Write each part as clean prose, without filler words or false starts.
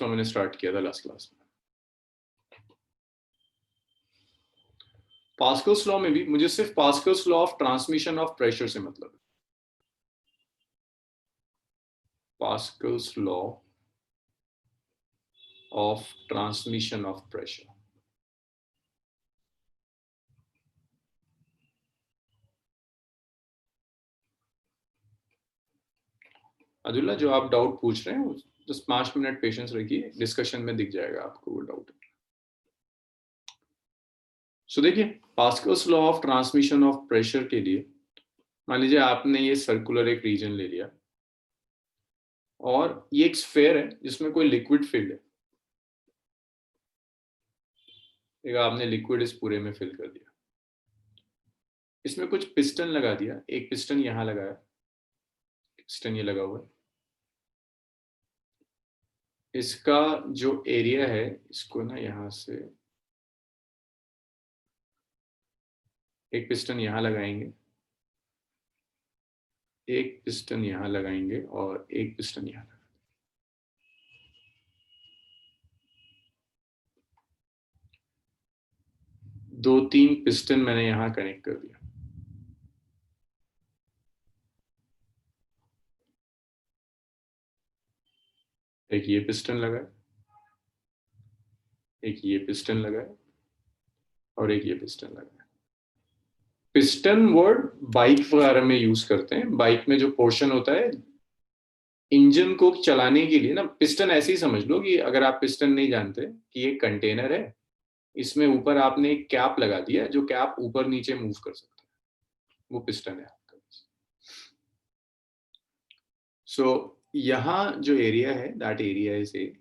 Law मैंने start किया था लास्ट क्लास में। पास्कल्स लॉ में भी मुझे सिर्फ Pascal's law of transmission of pressure से मतलब है। Pascal's law of transmission of pressure. Abdullah, जो आप डाउट पूछ रहे हैं जस्ट 5 मिनट पेशेंस रखिए, डिस्कशन में दिख जाएगा आपको वो डाउट। सो देखिए, Pascal's law of transmission of pressure के लिए मान लीजिए आपने ये सर्कुलर एक रीजन ले लिया और ये एक स्फेयर है जिसमें कोई लिक्विड फील्ड है। एक आपने लिक्विड इस पूरे में फिल कर दिया, इसमें कुछ पिस्टन लगा दिया, एक पिस्टन यहां लगाया, पिस्टन ये लगा हुआ है। इसका जो एरिया है इसको ना यहां से एक पिस्टन यहां लगाएंगे, एक पिस्टन यहां लगाएंगे और एक पिस्टन यहां लगाएंगे। 2-3 पिस्टन मैंने यहां कनेक्ट कर दिया। एक ये पिस्टन लगाए, एक ये पिस्टन लगाए और एक ये पिस्टन लगाए। पिस्टन वर्ड बाइक वगैरह में यूज करते हैं। बाइक में जो पोर्शन होता है इंजन को चलाने के लिए ना, पिस्टन ऐसे ही समझ लो कि अगर आप पिस्टन नहीं जानते कि ये कंटेनर है, इसमें ऊपर आपने एक कैप लगा दिया जो कैप ऊपर नीचे मूव कर सकता है, वो पिस्टन है आपका। सो यहाँ जो एरिया है दैट एरिया इज ए,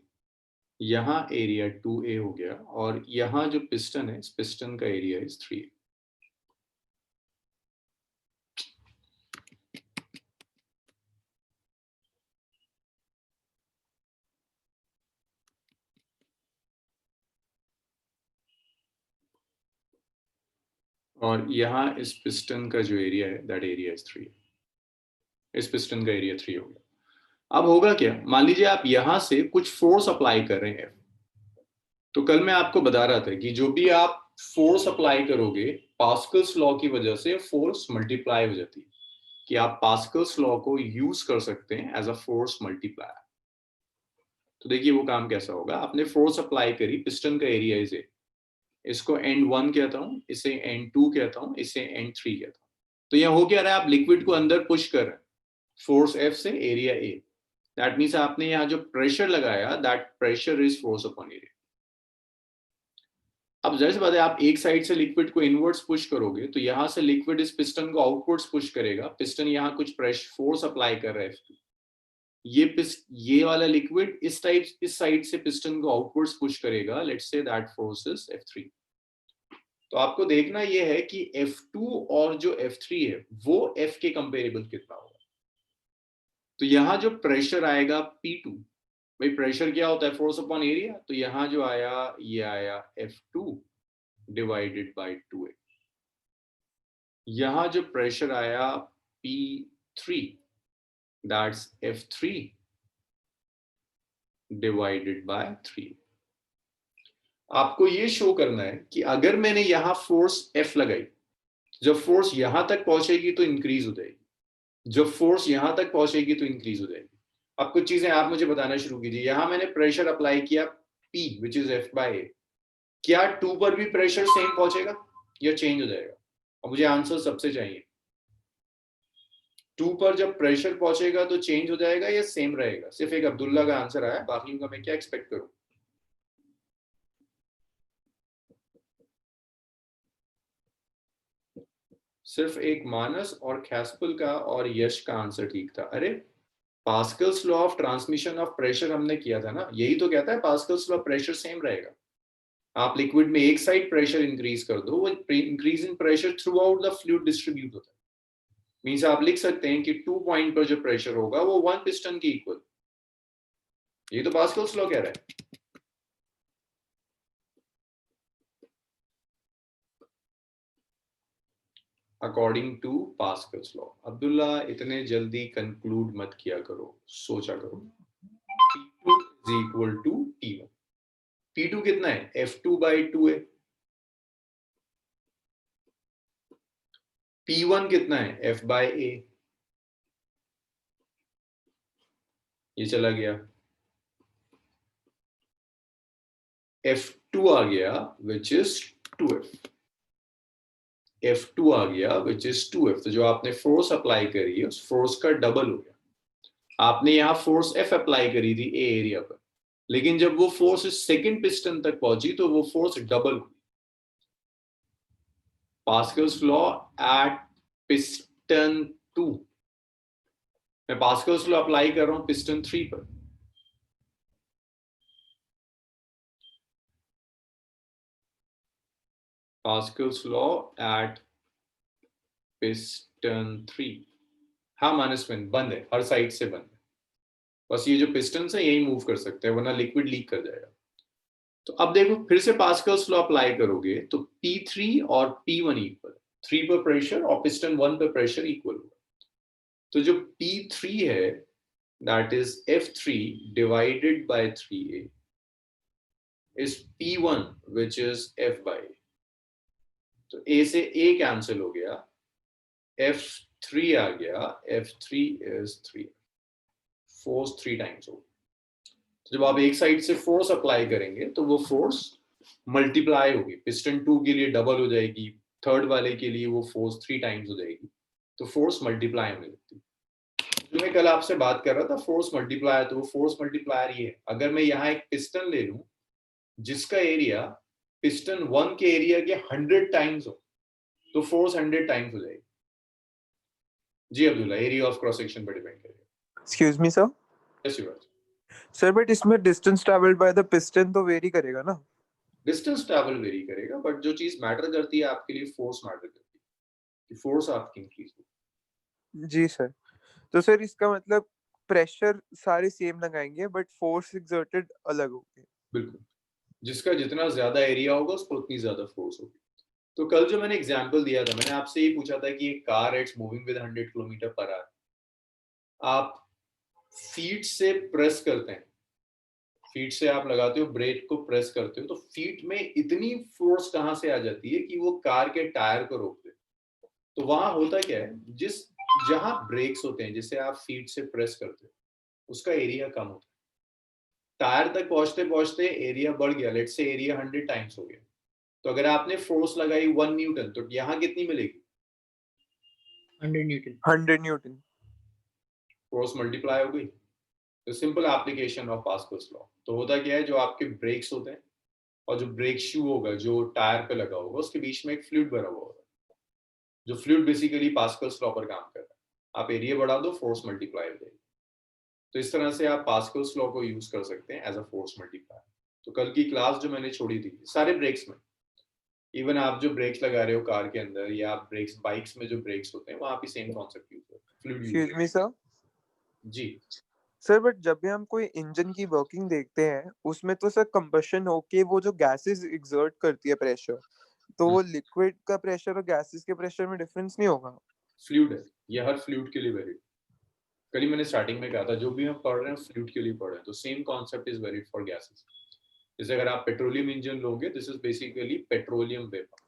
यहाँ एरिया 2A हो गया और यहाँ जो पिस्टन है इस पिस्टन का एरिया इज 3A। और यहाँ इस पिस्टन का जो एरिया है दैट एरिया इज 3A। इस पिस्टन का एरिया 3 हो गया। अब होगा क्या, मान लीजिए आप यहां से कुछ फोर्स अप्लाई कर रहे हैं। तो कल मैं आपको बता रहा था कि जो भी आप फोर्स अप्लाई करोगे पास्कल्स लॉ की वजह से फोर्स मल्टीप्लाई हो जाती है, कि आप पास्कल्स लॉ को यूज कर सकते हैं एज अ फोर्स मल्टीप्लायर। तो देखिए वो काम कैसा होगा। आपने फोर्स अप्लाई करी, पिस्टन का एरिया इज ए, इसको एंड 1 कहता हूं, इसे एंड 2 कहता हूं, इसे एंड 3 कहता हूं। तो यह हो क्या रहा है, आप लिक्विड को अंदर पुश कर रहे हैं फोर्स F से एरिया A। दैट मीन्स आपने यहाँ जो प्रेशर लगाया that pressure is force upon area. अब जाहिर सी बात है, आप एक साइड से लिक्विड को इनवर्ड्स पुश करोगे तो यहां से लिक्विड इस पिस्टन को आउटवर्ड्स पुश करेगा। पिस्टन यहाँ कुछ प्रेशर फोर्स अप्लाई कर रहा है F2। ये वाला लिक्विड इस साइड से पिस्टन को आउटवर्ड्स पुश करेगा। Let's say that force is F3। तो आपको देखना ये है कि F2 और जो F3 है वो F के कंपेरेबल कितना होगा। तो यहाँ जो प्रेशर आएगा P2, भाई प्रेशर क्या होता है, फोर्स अपॉन एरिया। तो यहाँ जो आया ये आया F2 डिवाइडेड बाय 2A। यहाँ जो प्रेशर आया P3 that's F3 divided by 3। आपको ये शो करना है कि अगर मैंने यहां फोर्स F लगाई, जब फोर्स यहां तक पहुंचेगी तो इंक्रीज हो जाएगी, जब फोर्स यहां तक पहुंचेगी तो इंक्रीज हो जाएगी। अब कुछ चीजें आप मुझे बताना शुरू कीजिए। यहां मैंने प्रेशर अप्लाई किया P विच इज F/A। क्या 2 पर भी प्रेशर सेम पहुंचेगा या चेंज हो जाएगा? और मुझे आंसर सबसे चाहिए। 2 पर जब प्रेशर पहुंचेगा तो चेंज हो जाएगा या सेम रहेगा? सिर्फ एक अब्दुल्ला का आंसर आया, बाकी का मैं क्या एक्सपेक्ट करूं? सिर्फ एक मानस और खैसपुल का और यश का आंसर ठीक था। अरे Pascal's law of transmission of pressure हमने किया था ना, यही तो कहता है पास्कल्स लॉ प्रेशर सेम रहेगा। आप लिक्विड में एक साइड प्रेशर इंक्रीज कर दो, वो increase in pressure through out the fluid distribute होता है। मींस आप लिख सकते हैं कि 2 पॉइंट पर जो प्रेशर होगा वो 1 पिस्टन के इक्वल। ये तो पास्कल्स लॉ कह रहा है। According to Pascal's law. Abdullah इतने जल्दी कंक्लूड मत किया करो, सोचा करो। Is equal to T1। P2 कितना है? F2/2A। P1 कितना है? F/A। ये चला गया। F2 आ गया विच इज 2F। F2 आ गया विच इज 2F। तो जो आपने फोर्स अप्लाई करी है उस फोर्स का डबल हो गया। आपने यहाँ फोर्स F अप्लाई करी थी ए एरिया पर, लेकिन जब वो फोर्स सेकंड पिस्टन तक पहुंची तो वो फोर्स डबल हुई। Pascal's law at piston 2। मैं पास्कल्स लॉ अप्लाई कर रहा हूं पिस्टन 3 पर। Pascal's law at piston 3। हाँ -1 बंद है, हर साइड से बंद है। बस ये जो पिस्टन है यही मूव कर सकते हैं, वरना लिक्विड लीक कर जाएगा। तो अब देखो फिर से पास्कल्स लॉ अप्लाई करोगे तो P3 और P1 इक्वल, 3 पर प्रेशर और पिस्टन 1 पर प्रेशर इक्वल होगा। तो जो P3 है that is F3 divided by 3A is P1 which is F/A। तो A से A कैंसिल हो गया, F3 आ गया, F3 is 3। फोर्स 3 टाइम्स होगा। तो जब आप एक साइड से फोर्स अप्लाई करेंगे तो वो फोर्स मल्टीप्लाई होगी, पिस्टन 2 के लिए डबल हो जाएगी, थर्ड वाले के लिए वो फोर्स 3 टाइम्स हो जाएगी। तो फोर्स मल्टीप्लाई होने लगती है। जो मैं कल आपसे बात कर रहा था फोर्स मल्टीप्लायर, तो वो फोर्स मल्टीप्लायर ये है। अगर मैं यहाँ एक पिस्टन ले लूं जिसका एरिया पिस्टन 1 के एरिया के 100 टाइम्स हो, तो फोर्स 100 टाइम्स हो जाएगी। जी Abdullah, area of cross section पर डिपेंड करेगा। Excuse me sir. Yes Yuvraj. Sir but इसमें distance travelled by the piston तो वेरी करेगा ना? डिस्टेंस ट्रैवल वेरी करेगा, बट जो चीज मैटर करती है आपके लिए फोर्स मैटर करती है कि फोर्स आपकी इंक्रीज हो। जी सर। तो सर इसका मतलब प्रेशर सारे सेम लगाएंगे बट फोर्स एक्सर्टेड अलग होगी। बिल्कुल, जिसका जितना ज्यादा एरिया होगा उसको उतनी ज्यादा फोर्स होगी। तो कल जो मैंने एग्जांपल दिया था, मैंने आपसे ये पूछा था कि एक car it's moving with 100 kilometre per hour. आप फीट से प्रेस करते हैं, फीट से आप लगाते हो, ब्रेक को प्रेस करते हो, तो फीट में इतनी फोर्स कहां से आ जाती है कि वो कार के टायर को रोक दे। तो वहां होता क्या है, जहां ब्रेक्स होते हैं जिसे आप फीट से प्रेस करते हो उसका एरिया कम होता है। टायर तक पहुंचते पहुंचते एरिया बढ़ गया, लेट्स से एरिया 100 टाइम्स हो गया। तो अगर आपने फोर्स लगाई 1 न्यूटन तो यहाँ कितनी मिलेगी? 100 न्यूटन। 100 न्यूटन। फोर्स मल्टीप्लाई हो गई। तो simple application of Pascal's law. तो होता क्या है, जो आपके ब्रेक्स होते हैं और जो ब्रेक शू होगा जो टायर पे लगा होगा उसके बीच में एक फ्लूइड भरा हुआ होगा, जो फ्लूइड बेसिकली पास्कल्स लॉ पर काम कर रहा है। आप एरिया बढ़ा दो, फोर्स मल्टीप्लाई हो जाएगी। तो इस तरह से आप पास्कल्स लॉ को यूज कर सकते हैं एज अ फोर्स मल्टीप्लायर। तो कल की क्लास जो मैंने छोड़ी थी सारे ब्रेक्स में, इवन आप जो ब्रेक्स लगा रहे हो कार के अंदर या आप ब्रेक्स बाइक्स में जो ब्रेक्स होते हैं वहां भी सेम कॉन्सेप्ट यूज होता है, fluid use excuse me sir. जी। सर बट जब भी हम कोई इंजन की वर्किंग देखते हैं उसमें तो सर कंबशन होके वो जो गैसेस एक्सर्ट करती है प्रेशर, तो वो लिक्विड का प्रेशर और गैसेस के प्रेशर में डिफरेंस नहीं होगा? फ्लूइड है, ये हर फ्लूइड के लिए वैलिड। कल ही मैंने स्टार्टिंग में कहा था जो भी हम पढ़ रहे हैं फ्लूइड के लिए पढ़ रहे हैं, तो same concept is valid for gases. जैसे अगर आप पेट्रोलियम इंजन लोगे, this is basically petroleum vapour.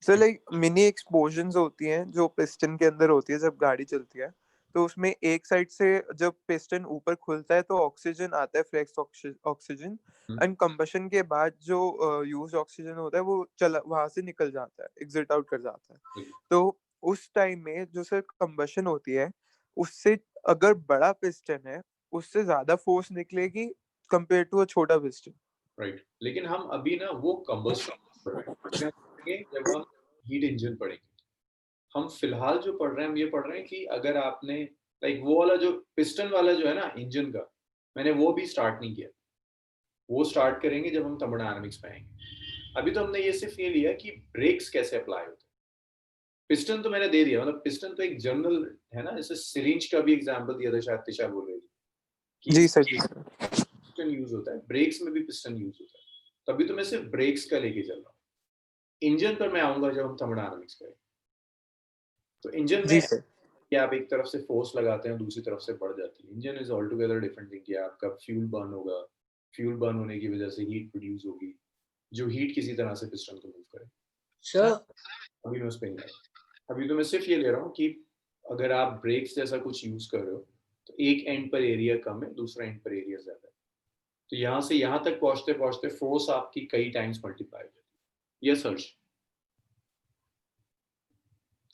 Sir like mini explosions होती हैं जो पिस्टन के अंदर होती है जब गाड़ी चलती है, तो उसमें एक साइड से जब पिस्टन ऊपर खुलता है तो ऑक्सीजन आता है, फ्रेश ऑक्सीजन, एंड कंबशन के बाद जो यूज ऑक्सीजन होता है वो चला वहां से निकल जाता है, एग्जिट आउट कर जाता है। तो उस टाइम में जो सर कंबशन होती है उससे अगर बड़ा पिस्टन है उससे ज्यादा फोर्स निकलेगी कंपेयर टू अ छोटा पिस्टन। राइट, लेकिन हम अभी ना वो कंबस्शन पढ़ रहे हैं, अभी हम पढ़ेंगे जब हम हीट इंजन पढ़ेंगे। हम फिलहाल जो पढ़ रहे हैं हम ये पढ़ रहे हैं कि अगर आपने लाइक वो वाला जो पिस्टन वाला जो है ना इंजन का, मैंने वो भी स्टार्ट नहीं किया, वो स्टार्ट करेंगे जब हम थर्मोडायनामिक्स में आएंगे। अभी तो हमने ये सिर्फ ये लिया कि ब्रेक्स कैसे अप्लाई होते हैं। पिस्टन तो मैंने दे दिया, मतलब पिस्टन तो एक जनरल है ना, जैसे सिरिंज का भी एग्जांपल दिया था, शायद तिशा बोल रही थी कि जी सर, जी सर। पिस्टन यूज होता है, ब्रेक्स में भी पिस्टन यूज होता है। तभी तो मैं सिर्फ ब्रेक्स का लेके चल रहा हूँ। इंजन पर मैं आऊंगा जब हम थर्मोडायनामिक्स करेंगे। तो इंजन जी में सर। कि आप एक तरफ से फोर्स लगाते हैं दूसरी तरफ से बढ़ जाती है। Engine is all together different thing कि आपका फ्यूल बर्न होगा, फ्यूल बर्न होने की वजह से हीट प्रोड्यूस होगी, जो हीट किसी तरह से पिस्टन को मूव करे। सर अभी मैं उस पर नहीं आ रहा, अभी तो मैं सिर्फ ये ले रहा हूँ कि अगर आप ब्रेक्स जैसा कुछ यूज कर रहे हो तो एक एंड पर एरिया कम है, दूसरा एंड पर एरिया ज्यादा है, तो यहाँ से यहाँ तक पहुंचते पहुंचते फोर्स आपकी कई टाइम्स मल्टीप्लाई हो जाती है। यस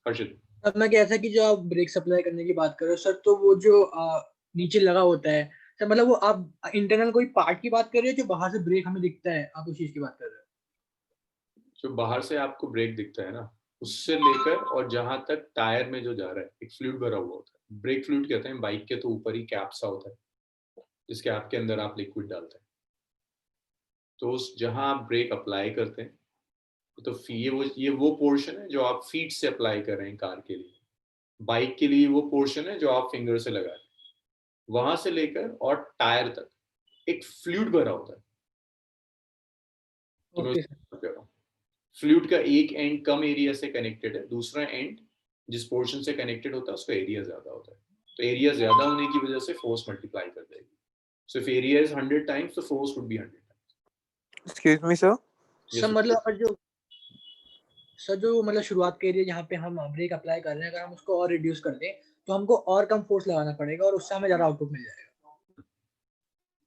हर्षित। अब मैं कह था कि जो आप ब्रेक सप्लाई करने की बात कर रहे हो सर, तो वो जो नीचे लगा होता है सर, मतलब वो आप इंटरनल कोई पार्ट की बात कर रहे हो जो बाहर से ब्रेक हमें दिखता है, आप उस चीज की बात कर रहे हो? जो बाहर से आपको ब्रेक दिखता है ना, उससे लेकर और जहां तक टायर में जो जा रहा है एक फ्लूइड भरा हुआ होता है, ब्रेक फ्लूइड कहते हैं। बाइक के तो ऊपर ही कैप सा होता है जिसके कैप के अंदर आप लिक्विड डालते हैं, तो उस जहां आप ब्रेक अप्लाई करते हैं तो ये वो पोर्शन है जो आप फीट से अप्लाई कर रहे हैं कार के लिए। बाइक के लिए वो पोर्शन है जो आप फिंगर से लगा रहे हैं। वहां से लेकर और टायर तक एक फ्लूइड भरा होता है। तो मैं ओके उसकी सर। बात कर रहा हूँ। फ्लूइड का एक एंड कम एरिया से कनेक्टेड है, दूसरा एंड जिस पोर्शन से कनेक्टेड होता है उसका एरिया ज्यादा होता है, तो एरिया ज्यादा होने की वजह से फोर्स मल्टीप्लाई कर देगी। So if area is 100 times तो force would be 100 times. Excuse me sir. Sir मतलब अगर जो सर जो मतलब शुरुआत के एरिया जहाँ पे हम ब्रेक अप्लाई कर रहे हैं, अगर हम उसको और रिड्यूस कर दें तो हमको और कम फोर्स लगाना पड़ेगा और उससे हमें ज्यादा आउटपुट मिल जाएगा।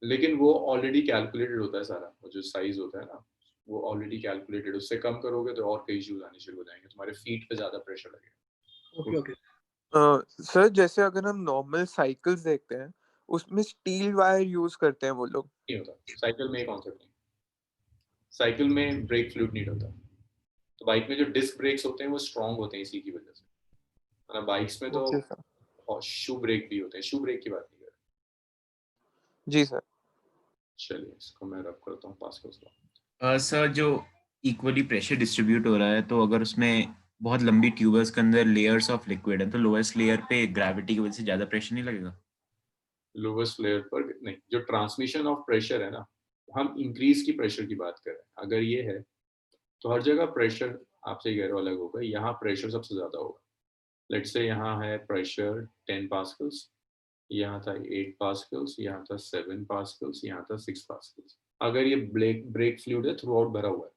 लेकिन वो ऑलरेडी कैलकुलेटेड होता है सारा, वो जो साइज होता है ना वो ऑलरेडी कैलकुलेटेड, उससे कम करोगे तो और कई इश्यूज आने शुरू हो जाएंगे, तुम्हारे फीट पे ज्यादा प्रेशर लगेगा। Okay okay. सर जैसे अगर हम नॉर्मल साइकिल्स देखते हैं उसमें स्टील वायर यूज करते हैं वो लोग। नहीं होता साइकिल में, कॉन्सेप्ट नहीं, साइकिल में ब्रेक फ्लूइड नहीं होता। तो बाइक में जो डिस्क ब्रेक्स होते हैं वो स्ट्रांग होते हैं इसी की वजह से, वरना बाइक्स में तो ओके सर। शू ब्रेक भी होते हैं, शू ब्रेक की बात नहीं कर रहा। जी सर। चलिए इसको मैं रब करता हूँ पास्कल्स लॉ। सर जो इक्वली प्रेशर डिस्ट्रीब्यूट हो रहा है तो अगर उसमें बहुत लंबी ट्यूबर्स के अंदर लेयर्स ऑफ लिक्विड है तो लोएस्ट लेयर पे ग्रेविटी की वजह से ज़्यादा प्रेशर नहीं लगेगा? लोवेस्ट लेयर पर नहीं, जो ट्रांसमिशन ऑफ प्रेशर है ना, हम इंक्रीज की प्रेशर की बात कर रहे हैं। अगर ये है तो हर जगह प्रेशर आपसे कह रहे हो अलग होगा, यहाँ प्रेशर सबसे ज्यादा होगा। लेट्स से यहाँ है प्रेशर 10 पास्कल्स, यहाँ था 8 पास्कल्स, यहाँ था 7 पास्कल्स, यहाँ था 6 पास्कल्स। अगर ये ब्रेक फ्लूइड है थ्रू आउट भरा हुआ है,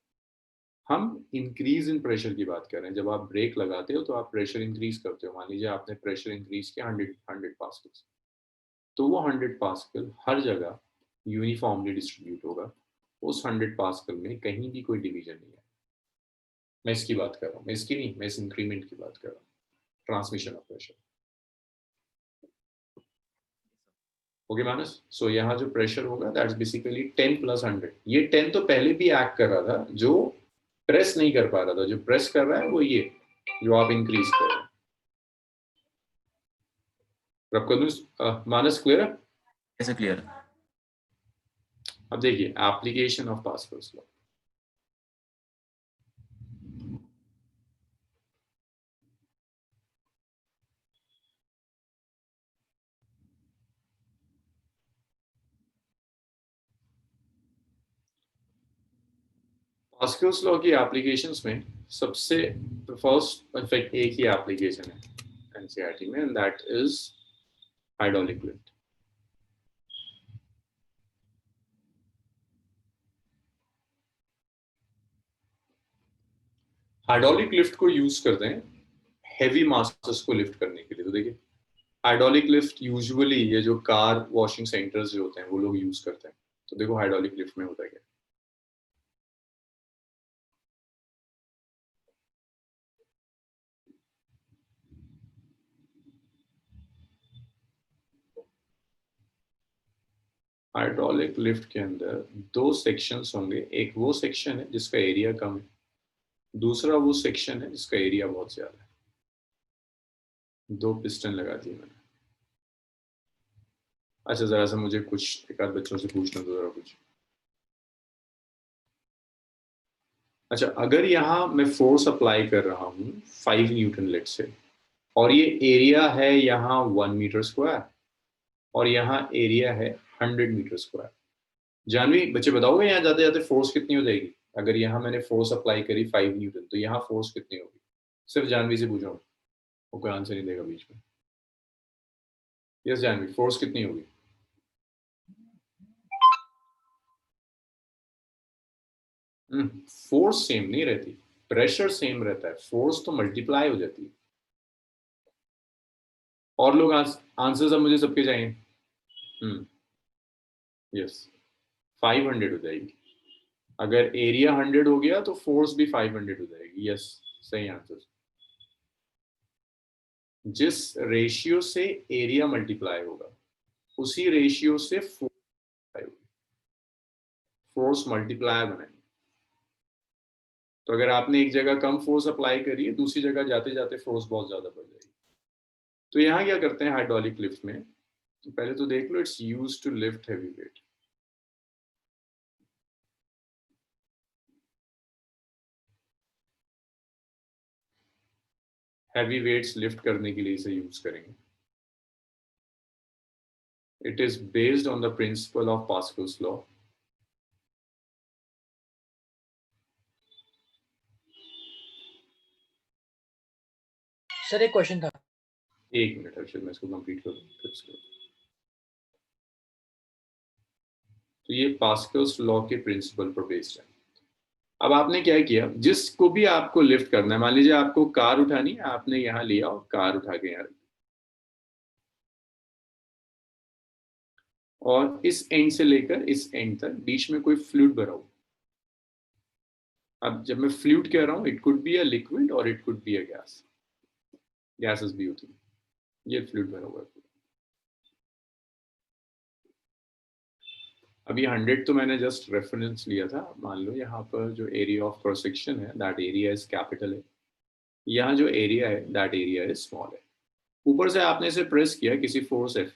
हम इंक्रीज इन प्रेशर की बात कर रहे हैं। जब आप ब्रेक लगाते हो तो आप प्रेशर इंक्रीज करते हो, मान लीजिए आपने प्रेशर इंक्रीज किया 100 पास्कल्स, तो वो 100 पास्कल हर जगह यूनिफॉर्मली डिस्ट्रीब्यूट होगा। उस 100 पास्कल में कहीं भी कोई डिवीजन नहीं है। मैं इसकी बात कर रहा हूँ, मैं इसकी नहीं, मैं इस इंक्रीमेंट की बात कर रहा हूँ, ट्रांसमिशन ऑफ प्रेशर। ओके मानस, सो यहाँ जो प्रेशर होगा दैट्स बेसिकली 10 प्लस 100। ये 10 तो पहले भी एक्ट कर रहा था, जो प्रेस नहीं कर पा रहा था, जो प्रेस कर रहा है वो ये जो आप इंक्रीज कर रहे हैं। रब कर दूं मानस, क्लियर है? कैसे क्लियर? अब देखिए application of Pascal's law. Pascal's law की एप्लीकेशंस में सबसे फर्स्ट इनफैक्ट एक ही एप्लीकेशन है एनसीईआरटी में, and that is hydraulic lift. Hydraulic lift को यूज करते हैं हैवी मासेस को लिफ्ट करने के लिए। तो देखिए हाइड्रोलिक लिफ्ट यूजुअली ये जो कार वॉशिंग सेंटर्स जो होते हैं वो लोग यूज करते हैं। तो देखो हाइड्रोलिक लिफ्ट में होता है क्या, हाइड्रोलिक लिफ्ट के अंदर दो सेक्शंस होंगे। एक वो सेक्शन है जिसका एरिया कम है, दूसरा वो सेक्शन है जिसका एरिया बहुत ज्यादा है। दो पिस्टन लगा दिए मैंने। अच्छा जरा सा मुझे कुछ एक आध बच्चों से पूछना दो जरा कुछ। अच्छा अगर यहाँ मैं फोर्स अप्लाई कर रहा हूँ 5 न्यूटन लेट से, और ये एरिया है यहाँ 1 मीटर स्क्वायर और यहाँ एरिया है 100 मीटर स्क्वायर, जानवी बच्चे बताओगे यहाँ जाते जाते फोर्स कितनी हो जाएगी? अगर यहाँ मैंने फोर्स अप्लाई करी 5 न्यूटन तो यहाँ फोर्स कितनी होगी? सिर्फ जानवी से पूछो, वो कोई आंसर नहीं देगा बीच में। यस जानवी, फोर्स कितनी होगी? फोर्स सेम नहीं रहती, प्रेशर सेम रहता है, फोर्स तो मल्टीप्लाई हो जाती है। और लोग आंसर्स अब मुझे सबके चाहिए। यस 500 हो जाएगी। अगर एरिया 100 हो गया तो फोर्स भी 500 हो जाएगी। यस सही आंसर। जिस रेशियो से एरिया मल्टीप्लाई होगा उसी रेशियो से फोर्स मल्टीप्लाई बनाएंगे। तो अगर आपने एक जगह कम फोर्स अप्लाई करी है, दूसरी जगह जाते जाते फोर्स बहुत ज्यादा बढ़ जाएगी। तो यहाँ क्या करते हैं हाइड्रोलिक लिफ्ट में, तो पहले तो देख लो, it's used to lift heavy weight. Heavy weights lift करने के लिए इसे यूज करेंगे। It is based on the principle of Pascal's law. Sir एक क्वेश्चन था। एक मिनट अक्षर, मैं इसको कंप्लीट कर दूं फिर उसके बाद। तो ये पास्कल्स लॉ के प्रिंसिपल पर बेस्ड है। अब आपने क्या किया, जिसको भी आपको लिफ्ट करना है, मान लीजिए आपको कार उठानी है, आपने यहाँ लिया और कार उठा के यहाँ, और इस एंड से लेकर इस एंड तक बीच में कोई फ्लूइड भरा हो। अब जब मैं फ्लूइड कह रहा हूं, it could be a liquid और it could be a gas. Gases भी होती है। ये फ्लूइड भरा हुआ है। अभी 100 तो मैंने जस्ट रेफरेंस लिया था। मान लो यहाँ पर जो एरिया ऑफ क्रॉस सेक्शन है दैट एरिया इज कैपिटल है, यहाँ जो एरिया है दैट एरिया इज स्मॉल है। ऊपर से आपने इसे प्रेस किया किसी फोर्स एफ,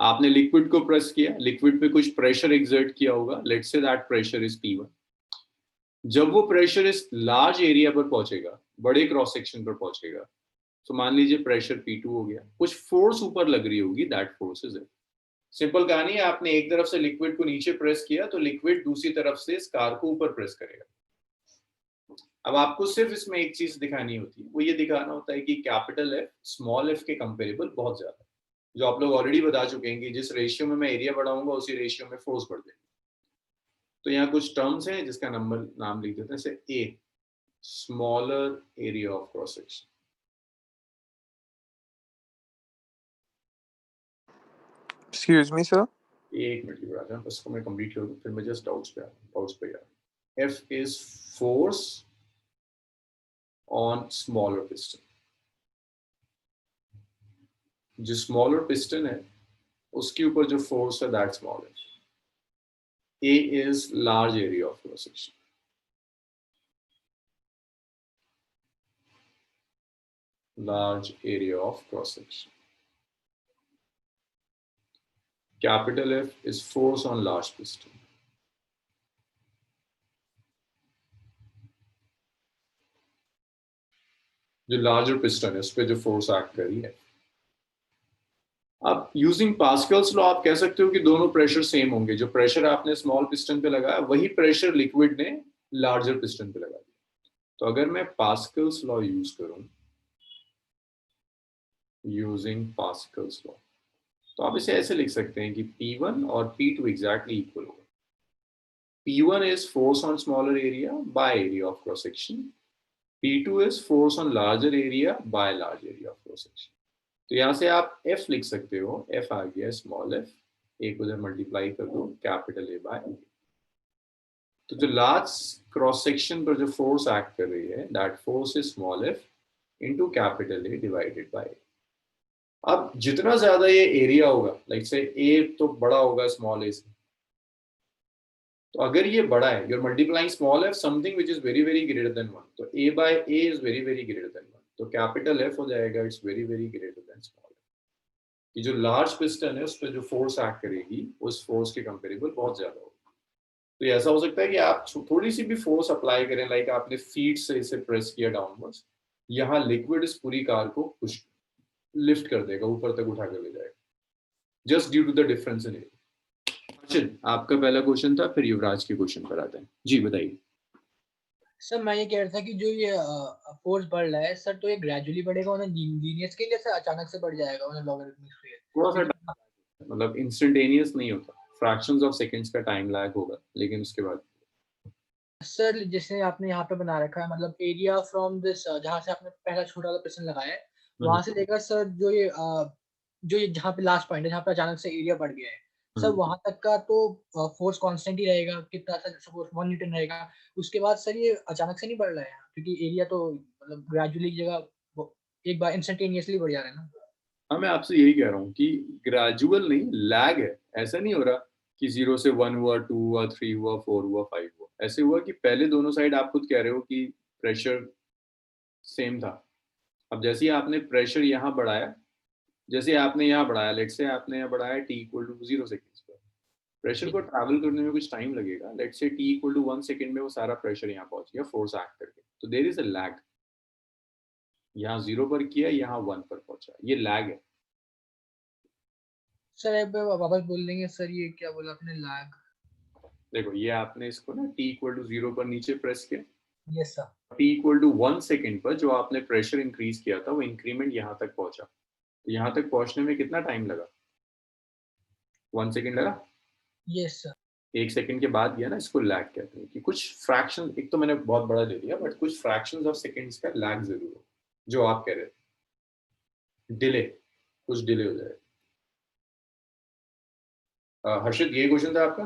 आपने लिक्विड को प्रेस किया, लिक्विड पे कुछ प्रेशर एक्सर्ट किया होगा, let's say that pressure is P1। जब वो प्रेशर इस लार्ज एरिया पर पहुंचेगा, बड़े क्रॉस सेक्शन पर पहुंचेगा, तो मान लीजिए प्रेशर P2 हो गया, कुछ फोर्स ऊपर लग रही होगी, that force is it. Simple कहानी है, आपने एक तरफ से लिक्विड को नीचे प्रेस किया तो लिक्विड दूसरी तरफ से इस कार को ऊपर प्रेस करेगा। अब आपको सिर्फ इसमें एक चीज दिखानी होती है, वो ये दिखाना होता है कि कैपिटल एफ स्मॉल एफ के कंपेरेबल बहुत ज्यादा, जो आप लोग ऑलरेडी बता चुके हैं कि जिस रेशियो में मैं एरिया बढ़ाऊंगा उसी रेशियो में फोर्स बढ़ जाएगी। तो यहाँ कुछ टर्म्स हैं जिसका नाम लिख देते हैं, जैसे a smaller area of cross section. Excuse me sir, एक मिनट की बात है, इसको मैं कंप्लीट कर दूं फिर मैं जस्ट डाउट्स पे आ। F is force on smaller piston. जो स्मॉलर पिस्टन है उसके ऊपर जो फोर्स है दैट स्मॉल है। A is large area of cross section. Large area of cross section. Capital F is force on large piston. जो लार्जर पिस्टन है उस पर जो फोर्स एक्ट करी है। अब यूजिंग पास्कल्स लॉ आप कह सकते हो कि दोनों प्रेशर सेम होंगे। जो प्रेशर आपने स्मॉल पिस्टन पे लगाया वही प्रेशर लिक्विड ने लार्जर पिस्टन पे लगा दिया। तो अगर मैं पास्कल्स लॉ यूज करूं, यूजिंग पास्कल्स लॉ, तो आप इसे ऐसे लिख सकते हैं कि P1 और P2 एग्जैक्टली इक्वल होगा। P1 is force on smaller area by area of cross section. P2 is force on larger area by large area of cross section. तो यहाँ से आप F लिख सकते हो, F आ गया स्मॉल f, एक उधर मल्टीप्लाई कर दो कैपिटल A बाय A। तो जो लार्ज क्रॉस सेक्शन पर जो फोर्स एक्ट कर रही है that force is small f into capital A divided by A। अब जितना ज्यादा ये एरिया होगा, लाइक से A तो बड़ा होगा स्मॉल a से, तो अगर ये बड़ा है, you're multiplying small f something which is very very greater than 1, तो a by a is very very greater than 1, तो कैपिटल F हो जाएगा it's very very greater than small f। कि जो लार्ज पिस्टन है उस पर जो फोर्स एक्ट करेगी उस फोर्स के कंपेरेबल बहुत ज्यादा होगा। तो ऐसा हो सकता है कि आप थोड़ी सी भी फोर्स अप्लाई करें, लाइक आपने फीट से इसे प्रेस किया डाउनवर्ड्स, यहाँ लिक्विड इस पूरी कार को पुश लिफ्ट कर देगा, ऊपर तक उठा कर ले जाएगा, just due to the difference in area. आपका पहला क्वेश्चन था, फिर युवराज के क्वेश्चन पर आते हैं। जी बताइए। सर मैं ये कह रहा था कि जो ये फोर्स बढ़ रहा है सर, तो ये ग्रेजुअली बढ़ेगा, उन्हें लीनियर स्केल जैसे अचानक से बढ़ जाएगा, उन्हें लॉगरिथमिक स्केल? थोड़ा सा मतलब इंस्टेंटेनियस नहीं होता, फ्रैक्शंस ऑफ सेकंड्स का टाइम लैग होगा, लेकिन उसके बाद सर जैसे आपने यहाँ पे बना रखा है मतलब एरिया फ्रॉम दिस जहाँ से आपने पहला छोटा वाला पिस्टन लगाया है वहां से लेकर सर जो ये जहाँ पे लास्ट पॉइंट है जहाँ पे अचानक से एरिया बढ़ गया है सर वहां तक का तो फोर्स कांस्टेंट ही रहेगा कितना सा सपोज 1 न्यूटन रहेगा उसके बाद सर ये अचानक से नहीं बढ़ रहा है क्योंकि एरिया तो मतलब ग्रेजुअली की जगह एक बार इंस्टेंटेनियसली बढ़ जा रहा है ना। हाँ, मैं आपसे यही कह रहा हूँ कि ग्रेजुअल नहीं, लैग है। ऐसा नहीं हो रहा कि 0 से 1 हुआ, 2 हुआ, 3 हुआ, 4 हुआ, 5 हुआ। ऐसे हुआ कि पहले दोनों साइड आप खुद कह रहे हो कि प्रेशर सेम था। अब जैसे ही आपने प्रेशर यहाँ बढ़ाया, जैसे आपने यहाँ बढ़ाया, लेट्स से आपने यहाँ बढ़ाया t इक्वल टू 0 सेकेंड्स पर, प्रेशर को ट्रैवल करने में कुछ टाइम लगेगा। Let's say t equal to 1 second में वो सारा प्रेशर यहाँ पहुंच गया फोर्स एक्ट करके। तो देयर इज अ लैग। यहाँ 0 पर किया, यहाँ 1 पर पहुंचा, ये लैग है। सर एक बार वापस बोल देंगे सर ये क्या बोला आपने लैग। देखो, ये आपने इसको ना t इक्वल टू 0 पर नीचे प्रेस किया, yes sir. t equal to 1 second पर जो आपने प्रेशर इंक्रीज किया था वो इंक्रीमेंट यहाँ तक पहुंचा। तो यहाँ तक पहुंचने में कितना टाइम लगा? 1 सेकेंड लगा। Yes sir. 1 सेकेंड के बाद गया ना, इसको लैग कहते हैं कि कुछ फ्रैक्शन, एक तो मैंने बहुत बड़ा ले लिया, बट कुछ फ्रैक्शंस ऑफ सेकेंड्स का लैग जरूर हो, जो आप कह रहे थे, डिले, कुछ डिले हो जाए। हर्षित, ये क्वेश्चन था आपका?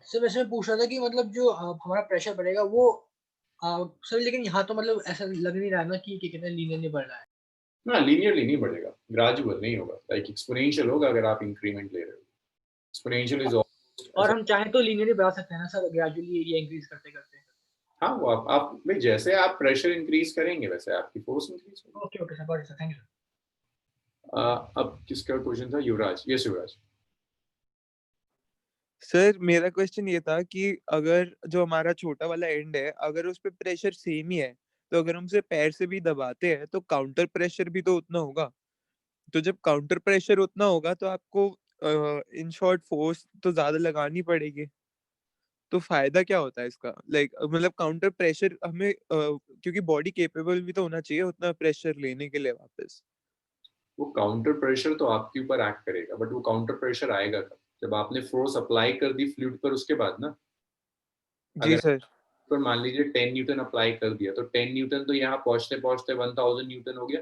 सर वैसे मैं पूछ रहा था कि मतलब जो हमारा प्रेशर बढ़ेगा वो सर लेकिन यहाँ तो मतलब ऐसा लग नहीं रहा है ना कि कितना लीनियरली बढ़ रहा है। ना, लीनियरली नहीं बढ़ेगा, ग्रेजुअल नहीं होगा, लाइक एक्सपोनेंशियल होगा अगर आप इंक्रीमेंट ले रहे हो। एक्सपोनेंशियल इज और हम चाहें तो लीनियरली बढ़ा सकते हैं ना सर ग्रेजुअली एरिया इंक्रीज करते करते। हाँ, वो आप भाई जैसे आप प्रेशर इंक्रीज करेंगे वैसे आपकी फोर्स इंक्रीज होगी। Okay okay sir, got it sir, thank you sir. अब किसका क्वेश्चन था? युवराज। यस युवराज। सर मेरा क्वेश्चन ये था कि अगर जो हमारा छोटा वाला एंड है अगर उस पे प्रेशर सेम ही है तो अगर हम उसे पैर से भी दबाते हैं तो काउंटर प्रेशर भी तो उतना होगा। तो जब काउंटर प्रेशर उतना होगा तो आपको इन शॉर्ट फोर्स तो ज्यादा लगानी पड़ेगी। तो फायदा क्या होता है इसका? लाइक मतलब काउंटर प्रेशर हमें क्योंकि बॉडी केपेबल भी तो होना चाहिए उतना प्रेशर लेने के लिए वापस। वो काउंटर प्रेशर तो आपके ऊपर एक्ट करेगा, बट वो काउंटर प्रेशर आएगा कब? जब आपने फोर्स अप्लाई कर दी फ्लूइड पर, उसके बाद ना। जी अगर सर। पर मान लीजिए 10 न्यूटन अप्लाई कर दिया, तो 10 न्यूटन तो यहाँ पहुंचते पहुंचते 1000 न्यूटन हो गया।